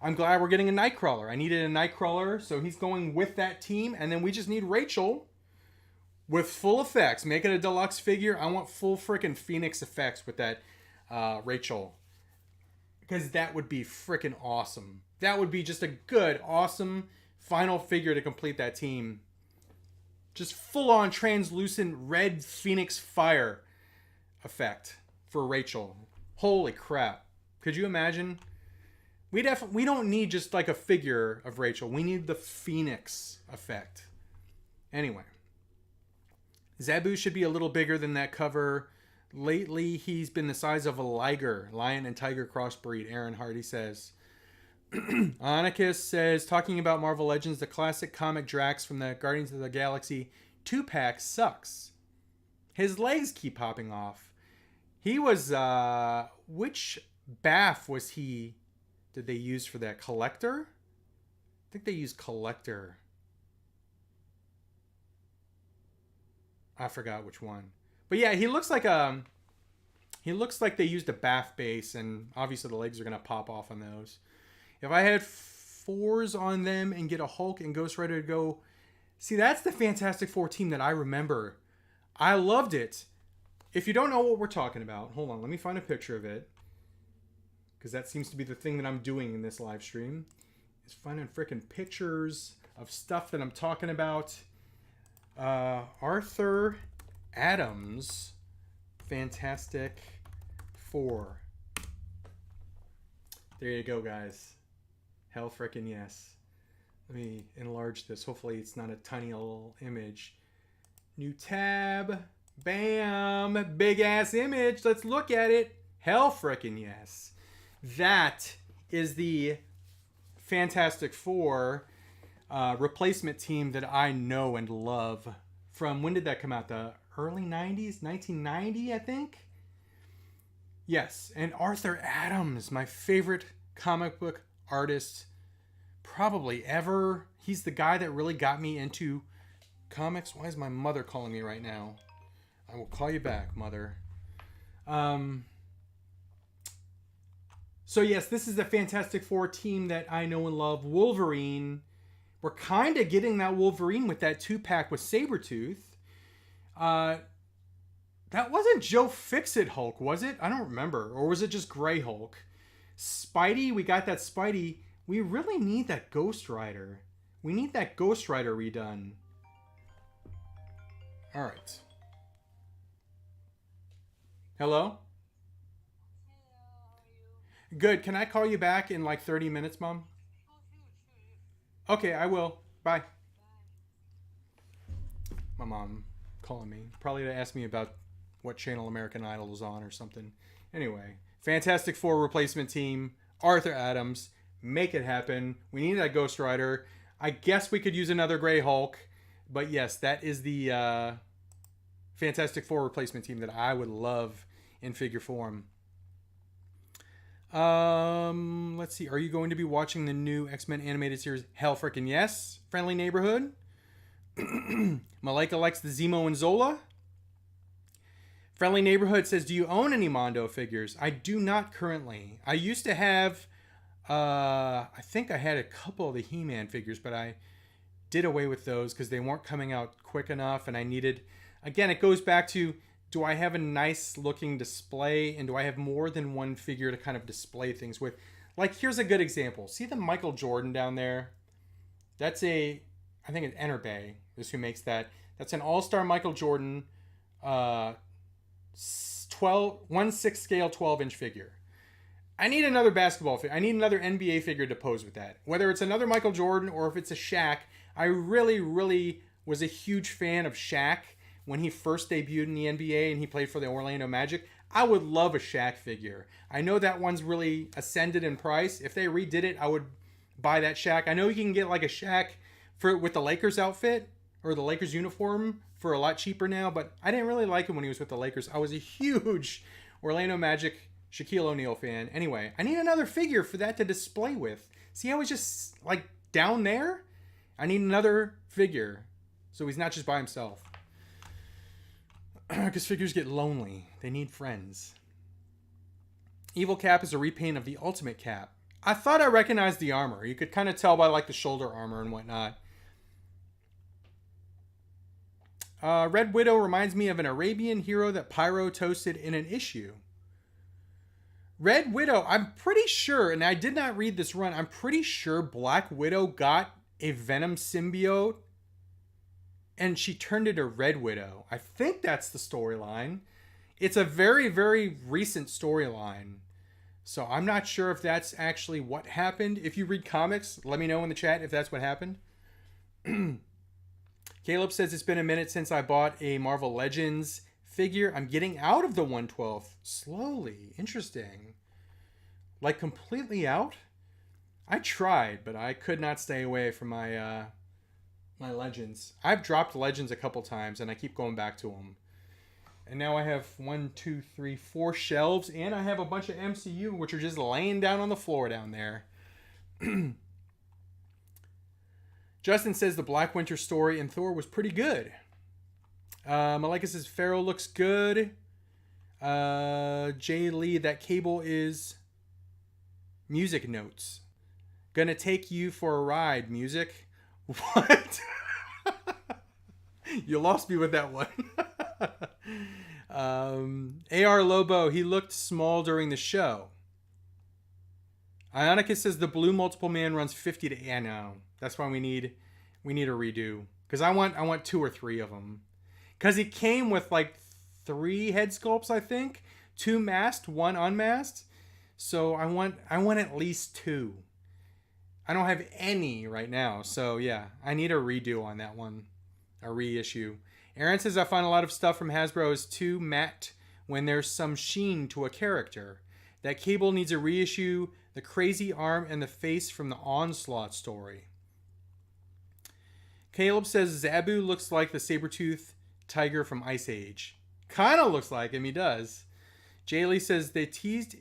I'm glad we're getting a Nightcrawler. I needed a Nightcrawler, so he's going with that team. And then we just need Rachel with full effects. Make it a deluxe figure. I want full freaking Phoenix effects with that Rachel. Because that would be freaking awesome. That would be just a good, awesome final figure to complete that team. Just full-on translucent red Phoenix fire effect for Rachel. Holy crap. Could you imagine? We don't need just like a figure of Rachel. We need the Phoenix effect. Anyway. Zabu should be a little bigger than that cover. Lately, he's been the size of a liger, lion and tiger crossbreed, Aaron Hardy says. Onykus says, talking about Marvel Legends, the classic comic Drax from the Guardians of the Galaxy 2-pack sucks. His legs keep popping off. He was, which Baff was he, did they use for that? Collector? I think they used Collector. I forgot which one. But yeah, he looks like they used a Baff base, and obviously the legs are going to pop off on those. If I had 4s on them and get a Hulk and Ghost Rider to go... See, that's the Fantastic Four team that I remember. I loved it. If you don't know what we're talking about, hold on, let me find a picture of it. Because that seems to be the thing that I'm doing in this live stream. Is finding freaking pictures of stuff that I'm talking about. Arthur Adams, Fantastic Four. There you go, guys. Hell frickin' yes. Let me enlarge this. Hopefully it's not a tiny little image. New tab. Bam. Big ass image. Let's look at it. Hell frickin' yes. That is the Fantastic Four replacement team that I know and love. From when did that come out? The early 90s? 1990, I think? Yes. And Arthur Adams, my favorite comic book artist probably ever. He's the guy that really got me into comics. Why is my mother calling me right now? I will call you back, mother. So yes, this is the Fantastic Four team that I know and love. Wolverine. We're kind of getting that Wolverine with that 2-pack with Sabretooth. That wasn't Joe Fixit Hulk, was it? I don't remember. Or was it just Gray Hulk? Spidey, we got that Spidey. We really need that Ghost Rider. We need that Ghost Rider redone. Alright. Hello? Good. Can I call you back in like 30 minutes, Mom? Okay, I will. Bye. My mom calling me. Probably to ask me about what channel American Idol is on or something. Anyway, Fantastic Four replacement team. Arthur Adams. Make it happen. We need that Ghost Rider. I guess we could use another Gray Hulk. But yes, that is the Fantastic Four replacement team that I would love in figure form. Let's see. Are you going to be watching the new X-Men animated series? Hell frickin' yes. Friendly Neighborhood. Malika likes the Zemo and Zola. Friendly Neighborhood says, do you own any Mondo figures? I do not currently. I used to have, I think I had a couple of the He-Man figures, but I did away with those because they weren't coming out quick enough, and I needed, again, it goes back to, do I have a nice looking display, and do I have more than one figure to kind of display things with? Like, here's a good example. See the Michael Jordan down there? That's I think it's Enerbay is who makes that. That's an all-star Michael Jordan 1/6 scale 12-inch figure. I need another basketball figure. I need another NBA figure to pose with that. Whether it's another Michael Jordan or if it's a Shaq, I really, really was a huge fan of Shaq when he first debuted in the NBA and he played for the Orlando Magic. I would love a Shaq figure. I know that one's really ascended in price. If they redid it, I would buy that Shaq. I know you can get like a Shaq with the Lakers outfit or the Lakers uniform for a lot cheaper now, but I didn't really like him when he was with the Lakers. I was a huge Orlando Magic Shaquille O'Neal fan. Anyway, I need another figure for that to display with. See, I was just like down there. I need another figure so he's not just by himself. Because figures get lonely. They need friends. Evil Cap is a repaint of the Ultimate Cap. I thought I recognized the armor. You could kind of tell by like the shoulder armor and whatnot. Red Widow reminds me of an Arabian hero that Pyro toasted in an issue. Red Widow, I'm pretty sure, and I did not read this run, I'm pretty sure Black Widow got a Venom symbiote and she turned into Red Widow. I think that's the storyline. It's a very, very recent storyline. So I'm not sure if that's actually what happened. If you read comics, let me know in the chat if that's what happened. Caleb says it's been a minute since I bought a Marvel Legends figure. I'm getting out of the 112 slowly. Interesting. Like completely out? I tried, but I could not stay away from my my Legends. I've dropped Legends a couple times and I keep going back to them. And now I have 1, 2, 3, 4 shelves, and I have a bunch of MCU which are just laying down on the floor down there. Justin says the Black Winter story in Thor was pretty good. Malika says Pharaoh looks good. Jay Lee, that cable is music notes. Gonna take you for a ride, music. What? You lost me with that one. AR Lobo, he looked small during the show. Ionicus says the blue multiple man runs 50 to... Yeah, no. That's why we need a redo. Because I want 2 or 3 of them. Because it came with like 3 head sculpts, I think. 2 masked, 1 unmasked. So I want at least 2. I don't have any right now. So yeah, I need a redo on that one. A reissue. Aaron says I find a lot of stuff from Hasbro is too matte when there's some sheen to a character. That Cable needs a reissue. The crazy arm and the face from the Onslaught story. Caleb says Zabu looks like the saber-tooth tiger from Ice Age. Kind of looks like him, he does. Jaylee says the teased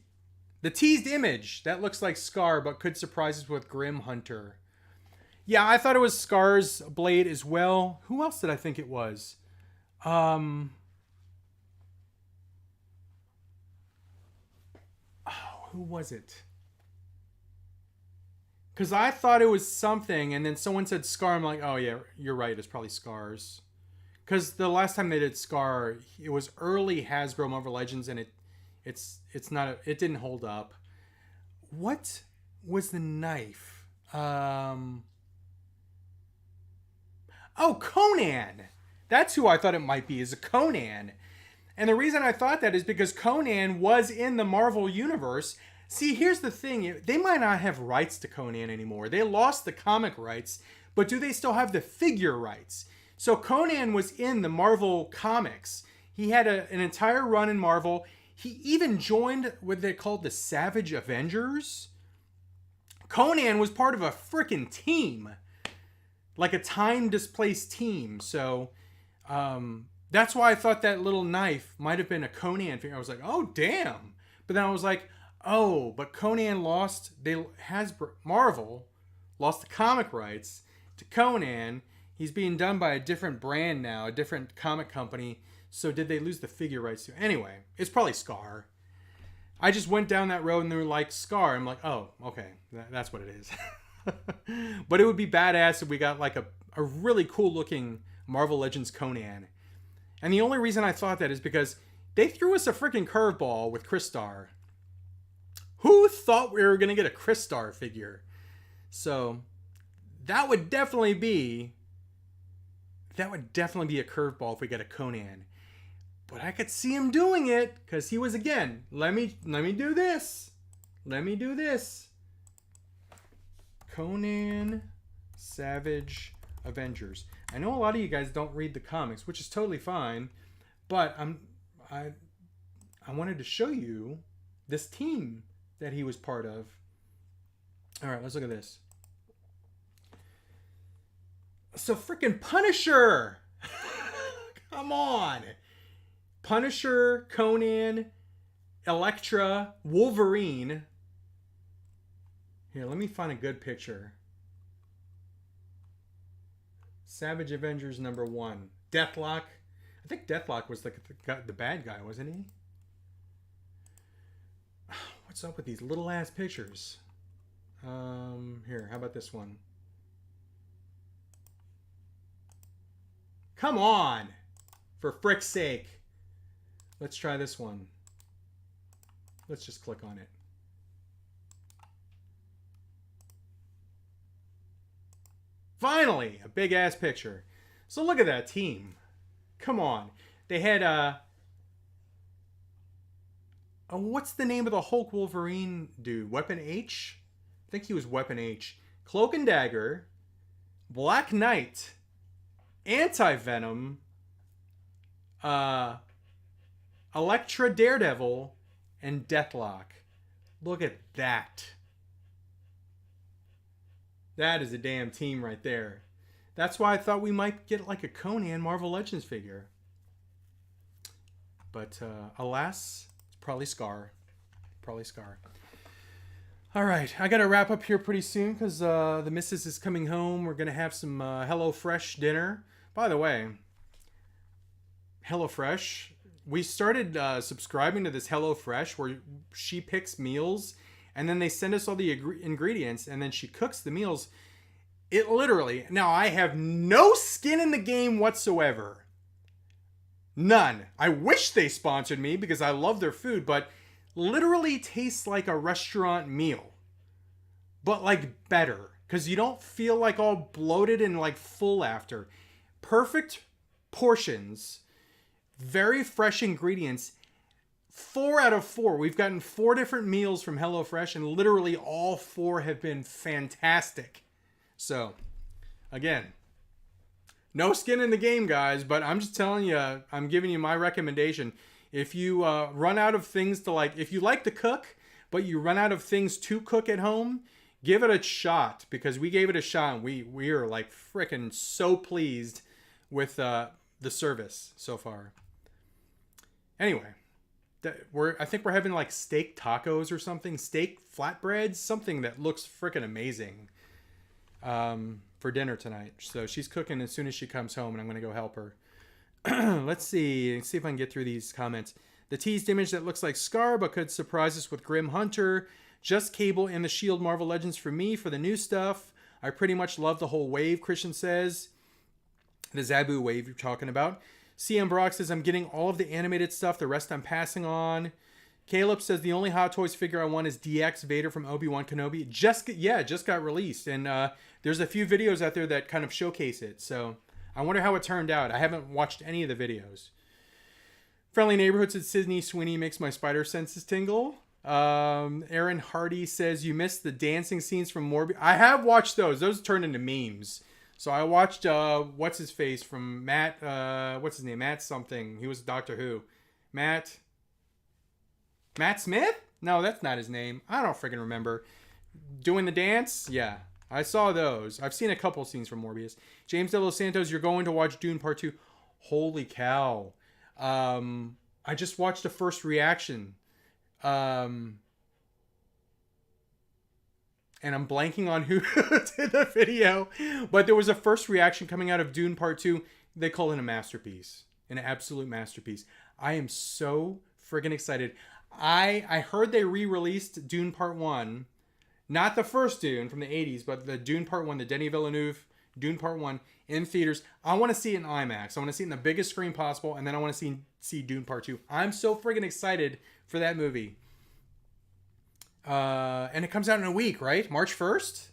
image. That looks like Scar, but could surprise us with Grim Hunter. Yeah, I thought it was Scar's blade as well. Who else did I think it was? Oh, who was it? Because I thought it was something, and then someone said Scar. I'm like, oh yeah, you're right. It's probably Scar's. Because the last time they did Scar, it was early Hasbro Marvel Legends, and it didn't hold up. What was the knife? Oh, Conan. That's who I thought it might be, is a Conan. And the reason I thought that is because Conan was in the Marvel Universe. See, here's the thing. They might not have rights to Conan anymore. They lost the comic rights, but do they still have the figure rights? So Conan was in the Marvel comics. He had an entire run in Marvel. He even joined what they called the Savage Avengers. Conan was part of a freaking team. Like a time-displaced team. So that's why I thought that little knife might have been a Conan figure. I was like, oh, damn. But then I was like, oh, but Conan Marvel lost the comic rights to Conan. He's being done by a different brand now, a different comic company. So did they lose the figure rights to? Anyway, it's probably Scar. I just went down that road and they were like, Scar. I'm like, oh, okay. That's what it is. But it would be badass if we got like a really cool looking Marvel Legends Conan. And the only reason I thought that is because they threw us a freaking curveball with Crystar. Who thought we were going to get a Crystar figure? So that would definitely be a curveball if we get a Conan. But I could see him doing it because he was, again, let me do this. Let me do this. Conan Savage Avengers. I know a lot of you guys don't read the comics, which is totally fine, but I wanted to show you this team that he was part of. All right, let's look at this. So freaking Punisher. Come on. Punisher, Conan, Elektra, Wolverine. Here, let me find a good picture. Savage Avengers #1. Deathlock. I think Deathlock was like the bad guy, wasn't he? What's up with these little ass pictures? Here, how about this one? Come on! For frick's sake. Let's try this one. Let's just click on it. Finally, a big ass picture. So look at that team. Come on. They had what's the name of the Hulk Wolverine dude? Weapon H? I think he was Weapon H. Cloak and Dagger, Black Knight, Anti-Venom, Elektra, Daredevil, and Deathlock. Look at that. That is a damn team right there. That's why I thought we might get like a Conan Marvel Legends figure. But alas, it's probably Scar. Probably Scar. All right, I got to wrap up here pretty soon because the missus is coming home. We're going to have some HelloFresh dinner. By the way, HelloFresh, we started subscribing to this HelloFresh where she picks meals and then they send us all the ingredients and then she cooks the meals. It literally, now I have no skin in the game whatsoever. None. I wish they sponsored me because I love their food, but literally tastes like a restaurant meal. But like better. Because you don't feel like all bloated and like full after. Perfect portions. Very fresh ingredients. 4 out of 4. We've gotten 4 different meals from HelloFresh and literally all 4 have been fantastic. So, again, no skin in the game, guys, but I'm just telling you, I'm giving you my recommendation. If you run out of things to like, if you like to cook, but you run out of things to cook at home, give it a shot because we gave it a shot and we are like freaking so pleased with the service so far. Anyway, I think we're having like steak tacos or something, steak flatbreads, something that looks freaking amazing. For dinner tonight. So she's cooking as soon as she comes home and I'm going to go help her. Let's see if I can get through these comments. The teased image that looks like Scar but could surprise us with Grim Hunter. Just Cable and the Shield Marvel Legends for me for the new stuff. I pretty much love the whole wave, Christian says. The Zabu wave you're talking about. CM Brock says I'm getting all of the animated stuff. The rest I'm passing on. Caleb says the only Hot Toys figure I want is DX Vader from Obi-Wan Kenobi. Just got released. And there's a few videos out there that kind of showcase it. So I wonder how it turned out. I haven't watched any of the videos. Friendly Neighborhood says Sydney Sweeney makes my spider senses tingle. Aaron Hardy says you missed the dancing scenes from Morbius. I have watched those. Those turned into memes. So I watched what's his face from Matt. What's his name? Matt something. He was Doctor Who. Matt Smith? No, that's not his name. I don't freaking remember. Doing the dance? Yeah. I saw those. I've seen a couple scenes from Morbius. James De Los Santos, you're going to watch Dune Part 2. Holy cow. I just watched the first reaction. And I'm blanking on who did the video. But there was a first reaction coming out of Dune Part 2. They call it a masterpiece. An absolute masterpiece. I am so friggin' excited. I heard they re-released Dune Part 1. Not the first Dune from the 80s, but the Dune Part 1, the Denis Villeneuve Dune Part 1 in theaters. I want to see it in IMAX. I want to see it in the biggest screen possible, and then I want to see Dune Part 2. I'm so friggin' excited for that movie. And it comes out in a week, right? March 1st?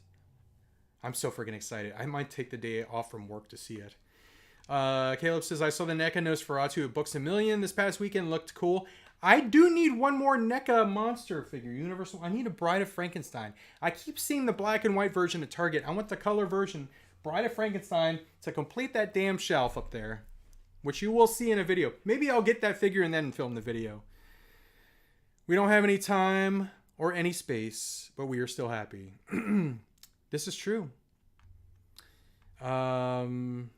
I'm so friggin' excited. I might take the day off from work to see it. Caleb says, I saw the NECA Nosferatu at Books A Million this past weekend. Looked cool. I do need one more NECA monster figure. Universal. I need a Bride of Frankenstein. I keep seeing the black and white version at Target. I want the color version, Bride of Frankenstein, to complete that damn shelf up there, which you will see in a video. Maybe I'll get that figure and then film the video. We don't have any time or any space, but we are still happy. This is true. It's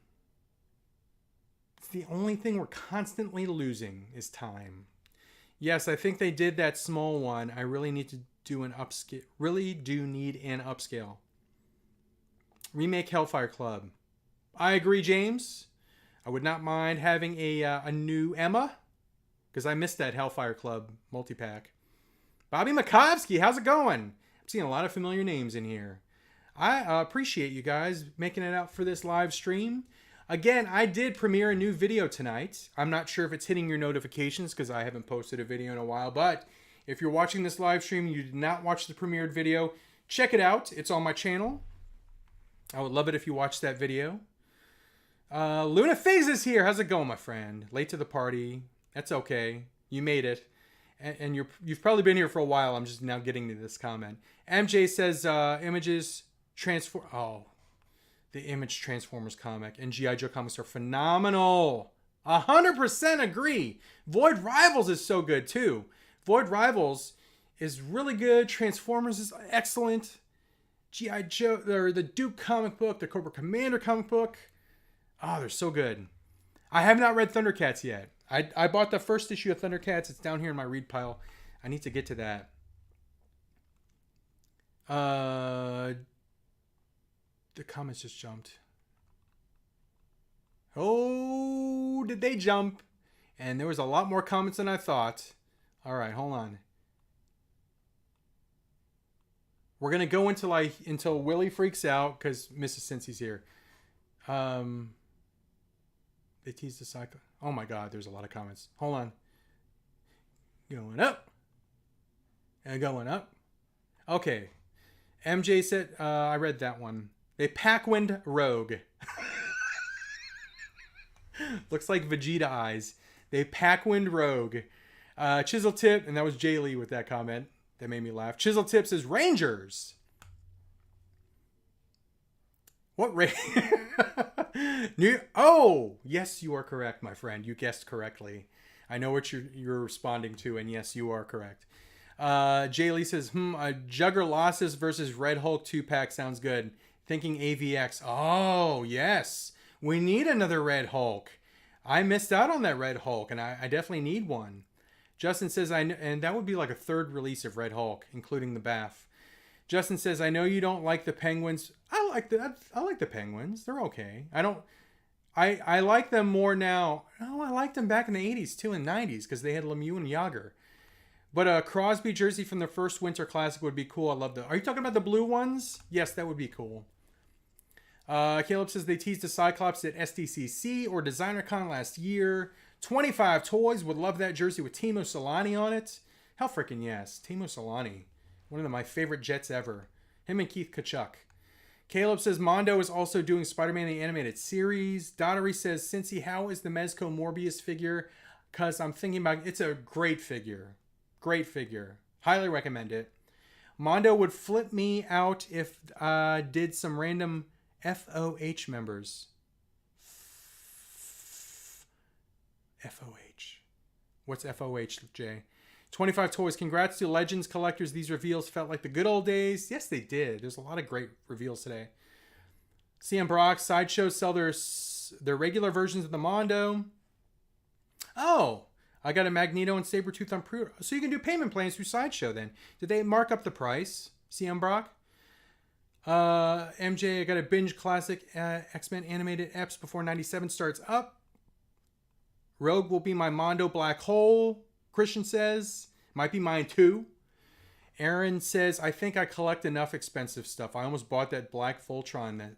the only thing we're constantly losing is time. Yes, I think they did that small one. I really need to do an upscale. Really do need an upscale. Remake Hellfire Club. I agree, James. I would not mind having a new Emma, because I missed that Hellfire Club multi-pack. Bobby Makovsky, how's it going? I'm seeing a lot of familiar names in here. I appreciate you guys making it out for this live stream. Again, I did premiere a new video tonight. I'm not sure if it's hitting your notifications because I haven't posted a video in a while, but if you're watching this live stream and you did not watch the premiered video, check it out. It's on my channel. I would love it if you watched that video. Luna Figs is here. How's it going, my friend? Late to the party. That's okay. You made it. And you've probably been here for a while. I'm just now getting to this comment. MJ says images transform. Oh, the Image Transformers comic and G.I. Joe comics are phenomenal. 100% agree. Void Rivals is so good too. Void Rivals is really good. Transformers is excellent. G.I. Joe, or the Duke comic book, the Cobra Commander comic book. Oh, they're so good. I have not read Thundercats yet. I bought the first issue of Thundercats. It's down here in my read pile. I need to get to that. The comments just jumped. Oh, did they jump? And there was a lot more comments than I thought. All right, hold on. We're going to go until Willie freaks out because Mrs. Cincy's here. They teased the cycle. Oh my God, there's a lot of comments. Hold on. Going up. And going up. Okay. MJ said, I read that one. They Packwind Rogue. Looks like Vegeta eyes. They Packwind Rogue. Chisel Tip, and that was Jay Lee with that comment. That made me laugh. Chisel Tip says Rangers. What Oh, yes, you are correct, my friend. You guessed correctly. I know what you're responding to, and yes, you are correct. Jay Lee says, Jugger Losses versus Red Hulk 2-pack sounds good. Thinking AVX. Oh, yes. We need another Red Hulk. I missed out on that Red Hulk, and I definitely need one. Justin says, and that would be like a third release of Red Hulk, including the Bath. Justin says, I know you don't like the Penguins. I like the Penguins. They're okay. I like them more now. Oh, I liked them back in the 80s too, and 90s, because they had Lemieux and Yager. But a Crosby jersey from the first Winter Classic would be cool. I love that. Are you talking about the blue ones? Yes, that would be cool. Caleb says they teased the Cyclops at SDCC or DesignerCon last year. 25 toys. Would love that jersey with Timo Solani on it. Hell freaking yes. Timo Solani. One of my favorite Jets ever. Him and Keith Kachuk. Caleb says Mondo is also doing Spider-Man the Animated Series. Dottery says, Cincy, how is the Mezco Morbius figure? Because I'm thinking about it's a great figure. Great figure. Highly recommend it. Mondo would flip me out if did some random FOH members. FOH. What's FOH, Jay? 25 toys. Congrats to Legends collectors. These reveals felt like the good old days. Yes, they did. There's a lot of great reveals today. CM Brock. Sideshows sell their regular versions of the Mondo. Oh, I got a Magneto and Sabretooth on pre-order. So you can do payment plans through Sideshow then. Did they mark up the price? CM Brock. MJ, I got a binge classic X-Men animated eps before 97 starts up. Rogue will be my Mondo Black Hole. Christian says, might be mine too. Aaron says, I think I collect enough expensive stuff. I almost bought that Black Voltron that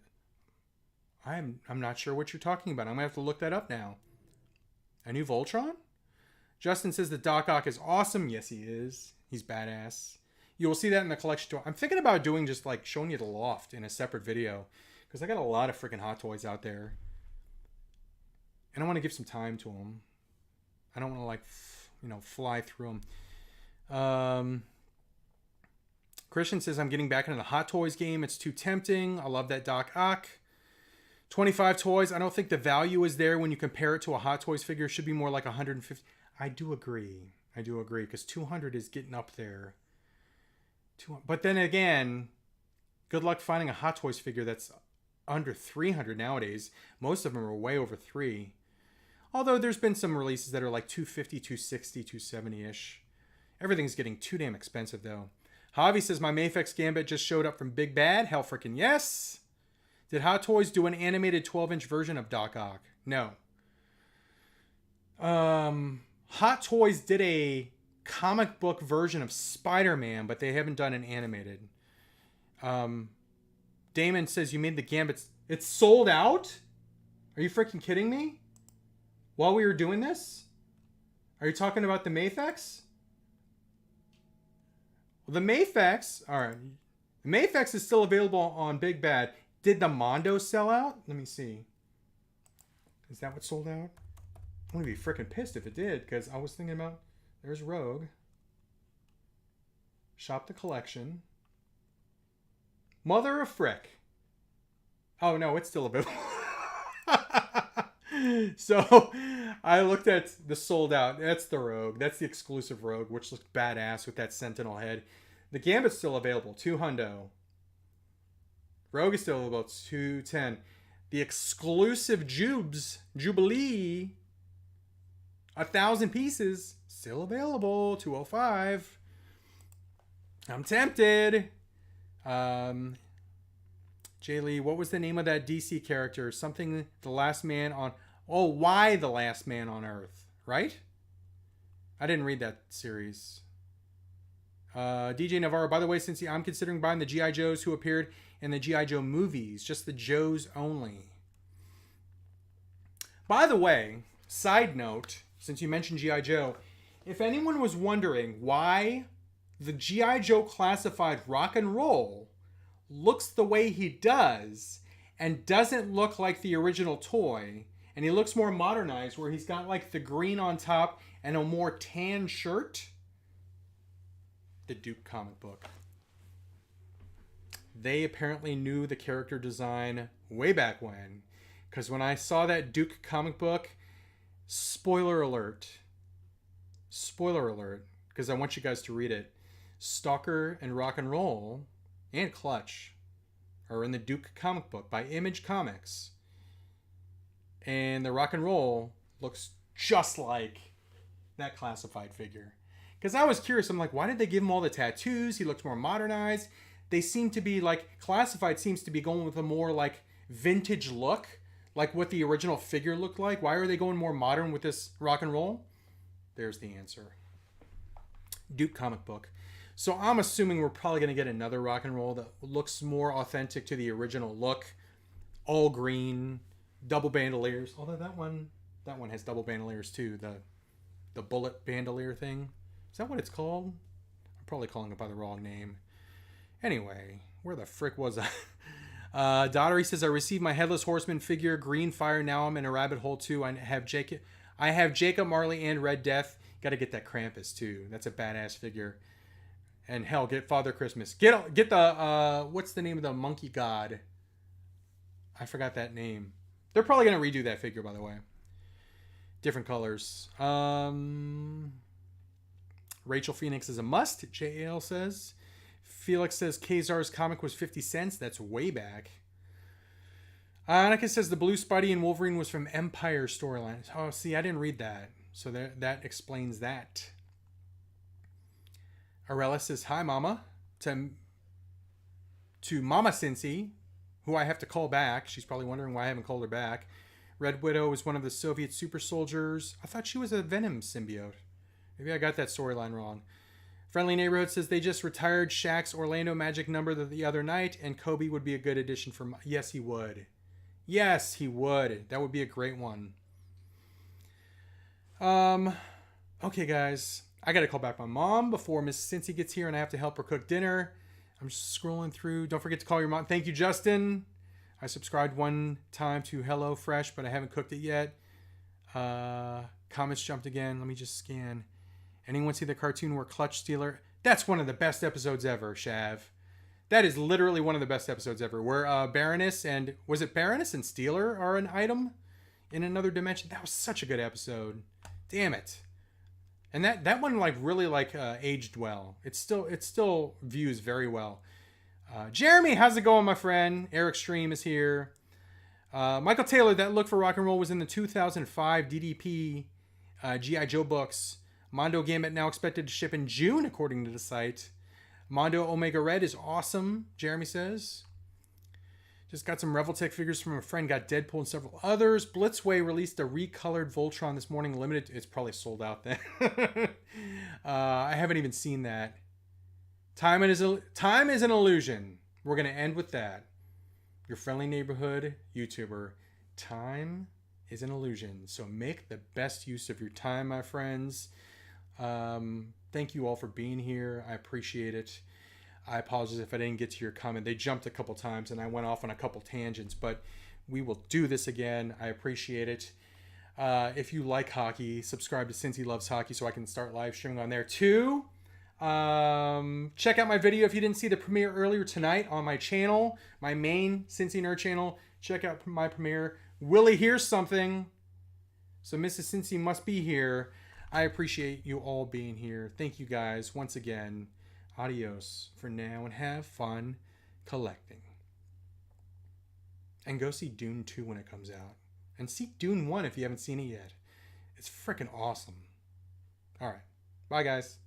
I'm not sure what you're talking about. I'm gonna have to look that up now. A new Voltron? Justin says the Doc Ock is awesome. Yes, he is. He's badass. You will see that in the collection tour. I'm thinking about doing just like showing you the loft in a separate video because I got a lot of freaking Hot Toys out there. And I want to give some time to them. I don't want to like, fly through them. Christian says, I'm getting back into the Hot Toys game. It's too tempting. I love that Doc Ock. 25 toys. I don't think the value is there when you compare it to a Hot Toys figure. It should be more like 150. I do agree because 200 is getting up there. But then again, good luck finding a Hot Toys figure that's under 300 nowadays. Most of them are way over 3. Although there's been some releases that are like 250, 260, 270-ish. Everything's getting too damn expensive though. Javi says, my Mafex Gambit just showed up from Big Bad. Hell freaking yes. Did Hot Toys do an animated 12-inch version of Doc Ock? No. Hot Toys did a comic book version of Spider-Man, but they haven't done an animated. Damon says, you made the Gambits. It's sold out? Are you freaking kidding me? While we were doing this? Are you talking about the Mafex? Well, the Mafex, alright. The Mafex is still available on Big Bad. Did the Mondo sell out? Let me see. Is that what sold out? I'm going to be freaking pissed if it did, because I was thinking about, there's Rogue. Shop the collection. Mother of Frick. Oh no, it's still available. So I looked at the sold out. That's the Rogue. That's the exclusive Rogue, which looks badass with that Sentinel head. The Gambit's still available. $200. Rogue is still about $210. The exclusive Jubilee, 1,000 pieces, still available. $205. I'm tempted. Jay Lee, what was the name of that DC character? Something the last man on... Oh, why the last man on Earth, right? I didn't read that series. DJ Navarro, by the way, since I'm considering buying the G.I. Joes who appeared in the G.I. Joe movies, just the Joes only. By the way, side note, since you mentioned G.I. Joe, if anyone was wondering why the G.I. Joe classified rock and roll looks the way he does and doesn't look like the original toy, and he looks more modernized where he's got like the green on top and a more tan shirt, the Duke comic book. They apparently knew the character design way back when, because when I saw that Duke comic book, spoiler alert, because I want you guys to read it, Stalker and Rock and Roll and Clutch are in the Duke comic book by Image Comics. And the Rock and Roll looks just like that classified figure. Because I was curious, I'm like, why did they give him all the tattoos? He looked more modernized. They seem to be like, classified seems to be going with a more like vintage look, like what the original figure looked like. Why are they going more modern with this Rock and Roll? There's the answer. Duke comic book. So I'm assuming we're probably going to get another Rock and Roll that looks more authentic to the original look. All green, double bandoliers. Although that one has double bandoliers too. The bullet bandolier thing. Is that what it's called? I'm probably calling it by the wrong name. Anyway, where the frick was I? Daughtery says, I received my Headless Horseman figure, Green Fire. Now I'm in a rabbit hole too. I have Jacob Marley and Red Death. Got to get that Krampus too. That's a badass figure. And hell, get Father Christmas. Get the what's the name of the monkey god? I forgot that name. They're probably gonna redo that figure, by the way. Different colors. Rachel Phoenix is a must. JAL says. Felix says Kazar's comic was 50 cents. That's way back. Annika says the blue Spidey and Wolverine was from Empire storyline. Oh, see, I didn't read that. So that explains that. Arella says, hi, Mama. To Mama Cincy, who I have to call back. She's probably wondering why I haven't called her back. Red Widow is one of the Soviet super soldiers. I thought she was a Venom symbiote. Maybe I got that storyline wrong. Friendly Neighborhood says they just retired Shaq's Orlando Magic number the other night, and Kobe would be a good addition for... Yes, he would. Yes, he would. That would be a great one. Okay, guys. I got to call back my mom before Miss Cincy gets here, and I have to help her cook dinner. I'm just scrolling through. Don't forget to call your mom. Thank you, Justin. I subscribed one time to HelloFresh, but I haven't cooked it yet. Comments jumped again. Let me just scan. Anyone see the cartoon where Clutch Stealer? That's one of the best episodes ever, Shav. That is literally one of the best episodes ever. Where Baroness and... Was it Baroness and Stealer are an item in another dimension? That was such a good episode. Damn it. And that one like really like aged well. It still views very well. Jeremy, how's it going, my friend? Eric Stream is here. Michael Taylor, that look for rock and roll was in the 2005 DDP G.I. Joe books. Mondo Gambit now expected to ship in June, according to the site. Mondo Omega Red is awesome, Jeremy says. Just got some Revoltech figures from a friend, got Deadpool and several others. Blitzway released a recolored Voltron this morning, limited. It's probably sold out then. I haven't even seen that. Time is an illusion. We're going to end with that. Your friendly neighborhood YouTuber. Time is an illusion. So make the best use of your time, my friends. Thank you all for being here. I appreciate it. I apologize if I didn't get to your comment. They jumped a couple times and I went off on a couple tangents, but we will do this again. I appreciate it. If you like hockey, subscribe to Cincy Loves Hockey so I can start live streaming on there too. Check out my video if you didn't see the premiere earlier tonight on my channel, my main Cincy Nerd channel. Check out my premiere. Willie hears something, so Mrs. Cincy must be here. I appreciate you all being here. Thank you guys once again. Adios for now and have fun collecting. And go see Dune 2 when it comes out. And see Dune 1 if you haven't seen it yet. It's freaking awesome. All right. Bye, guys.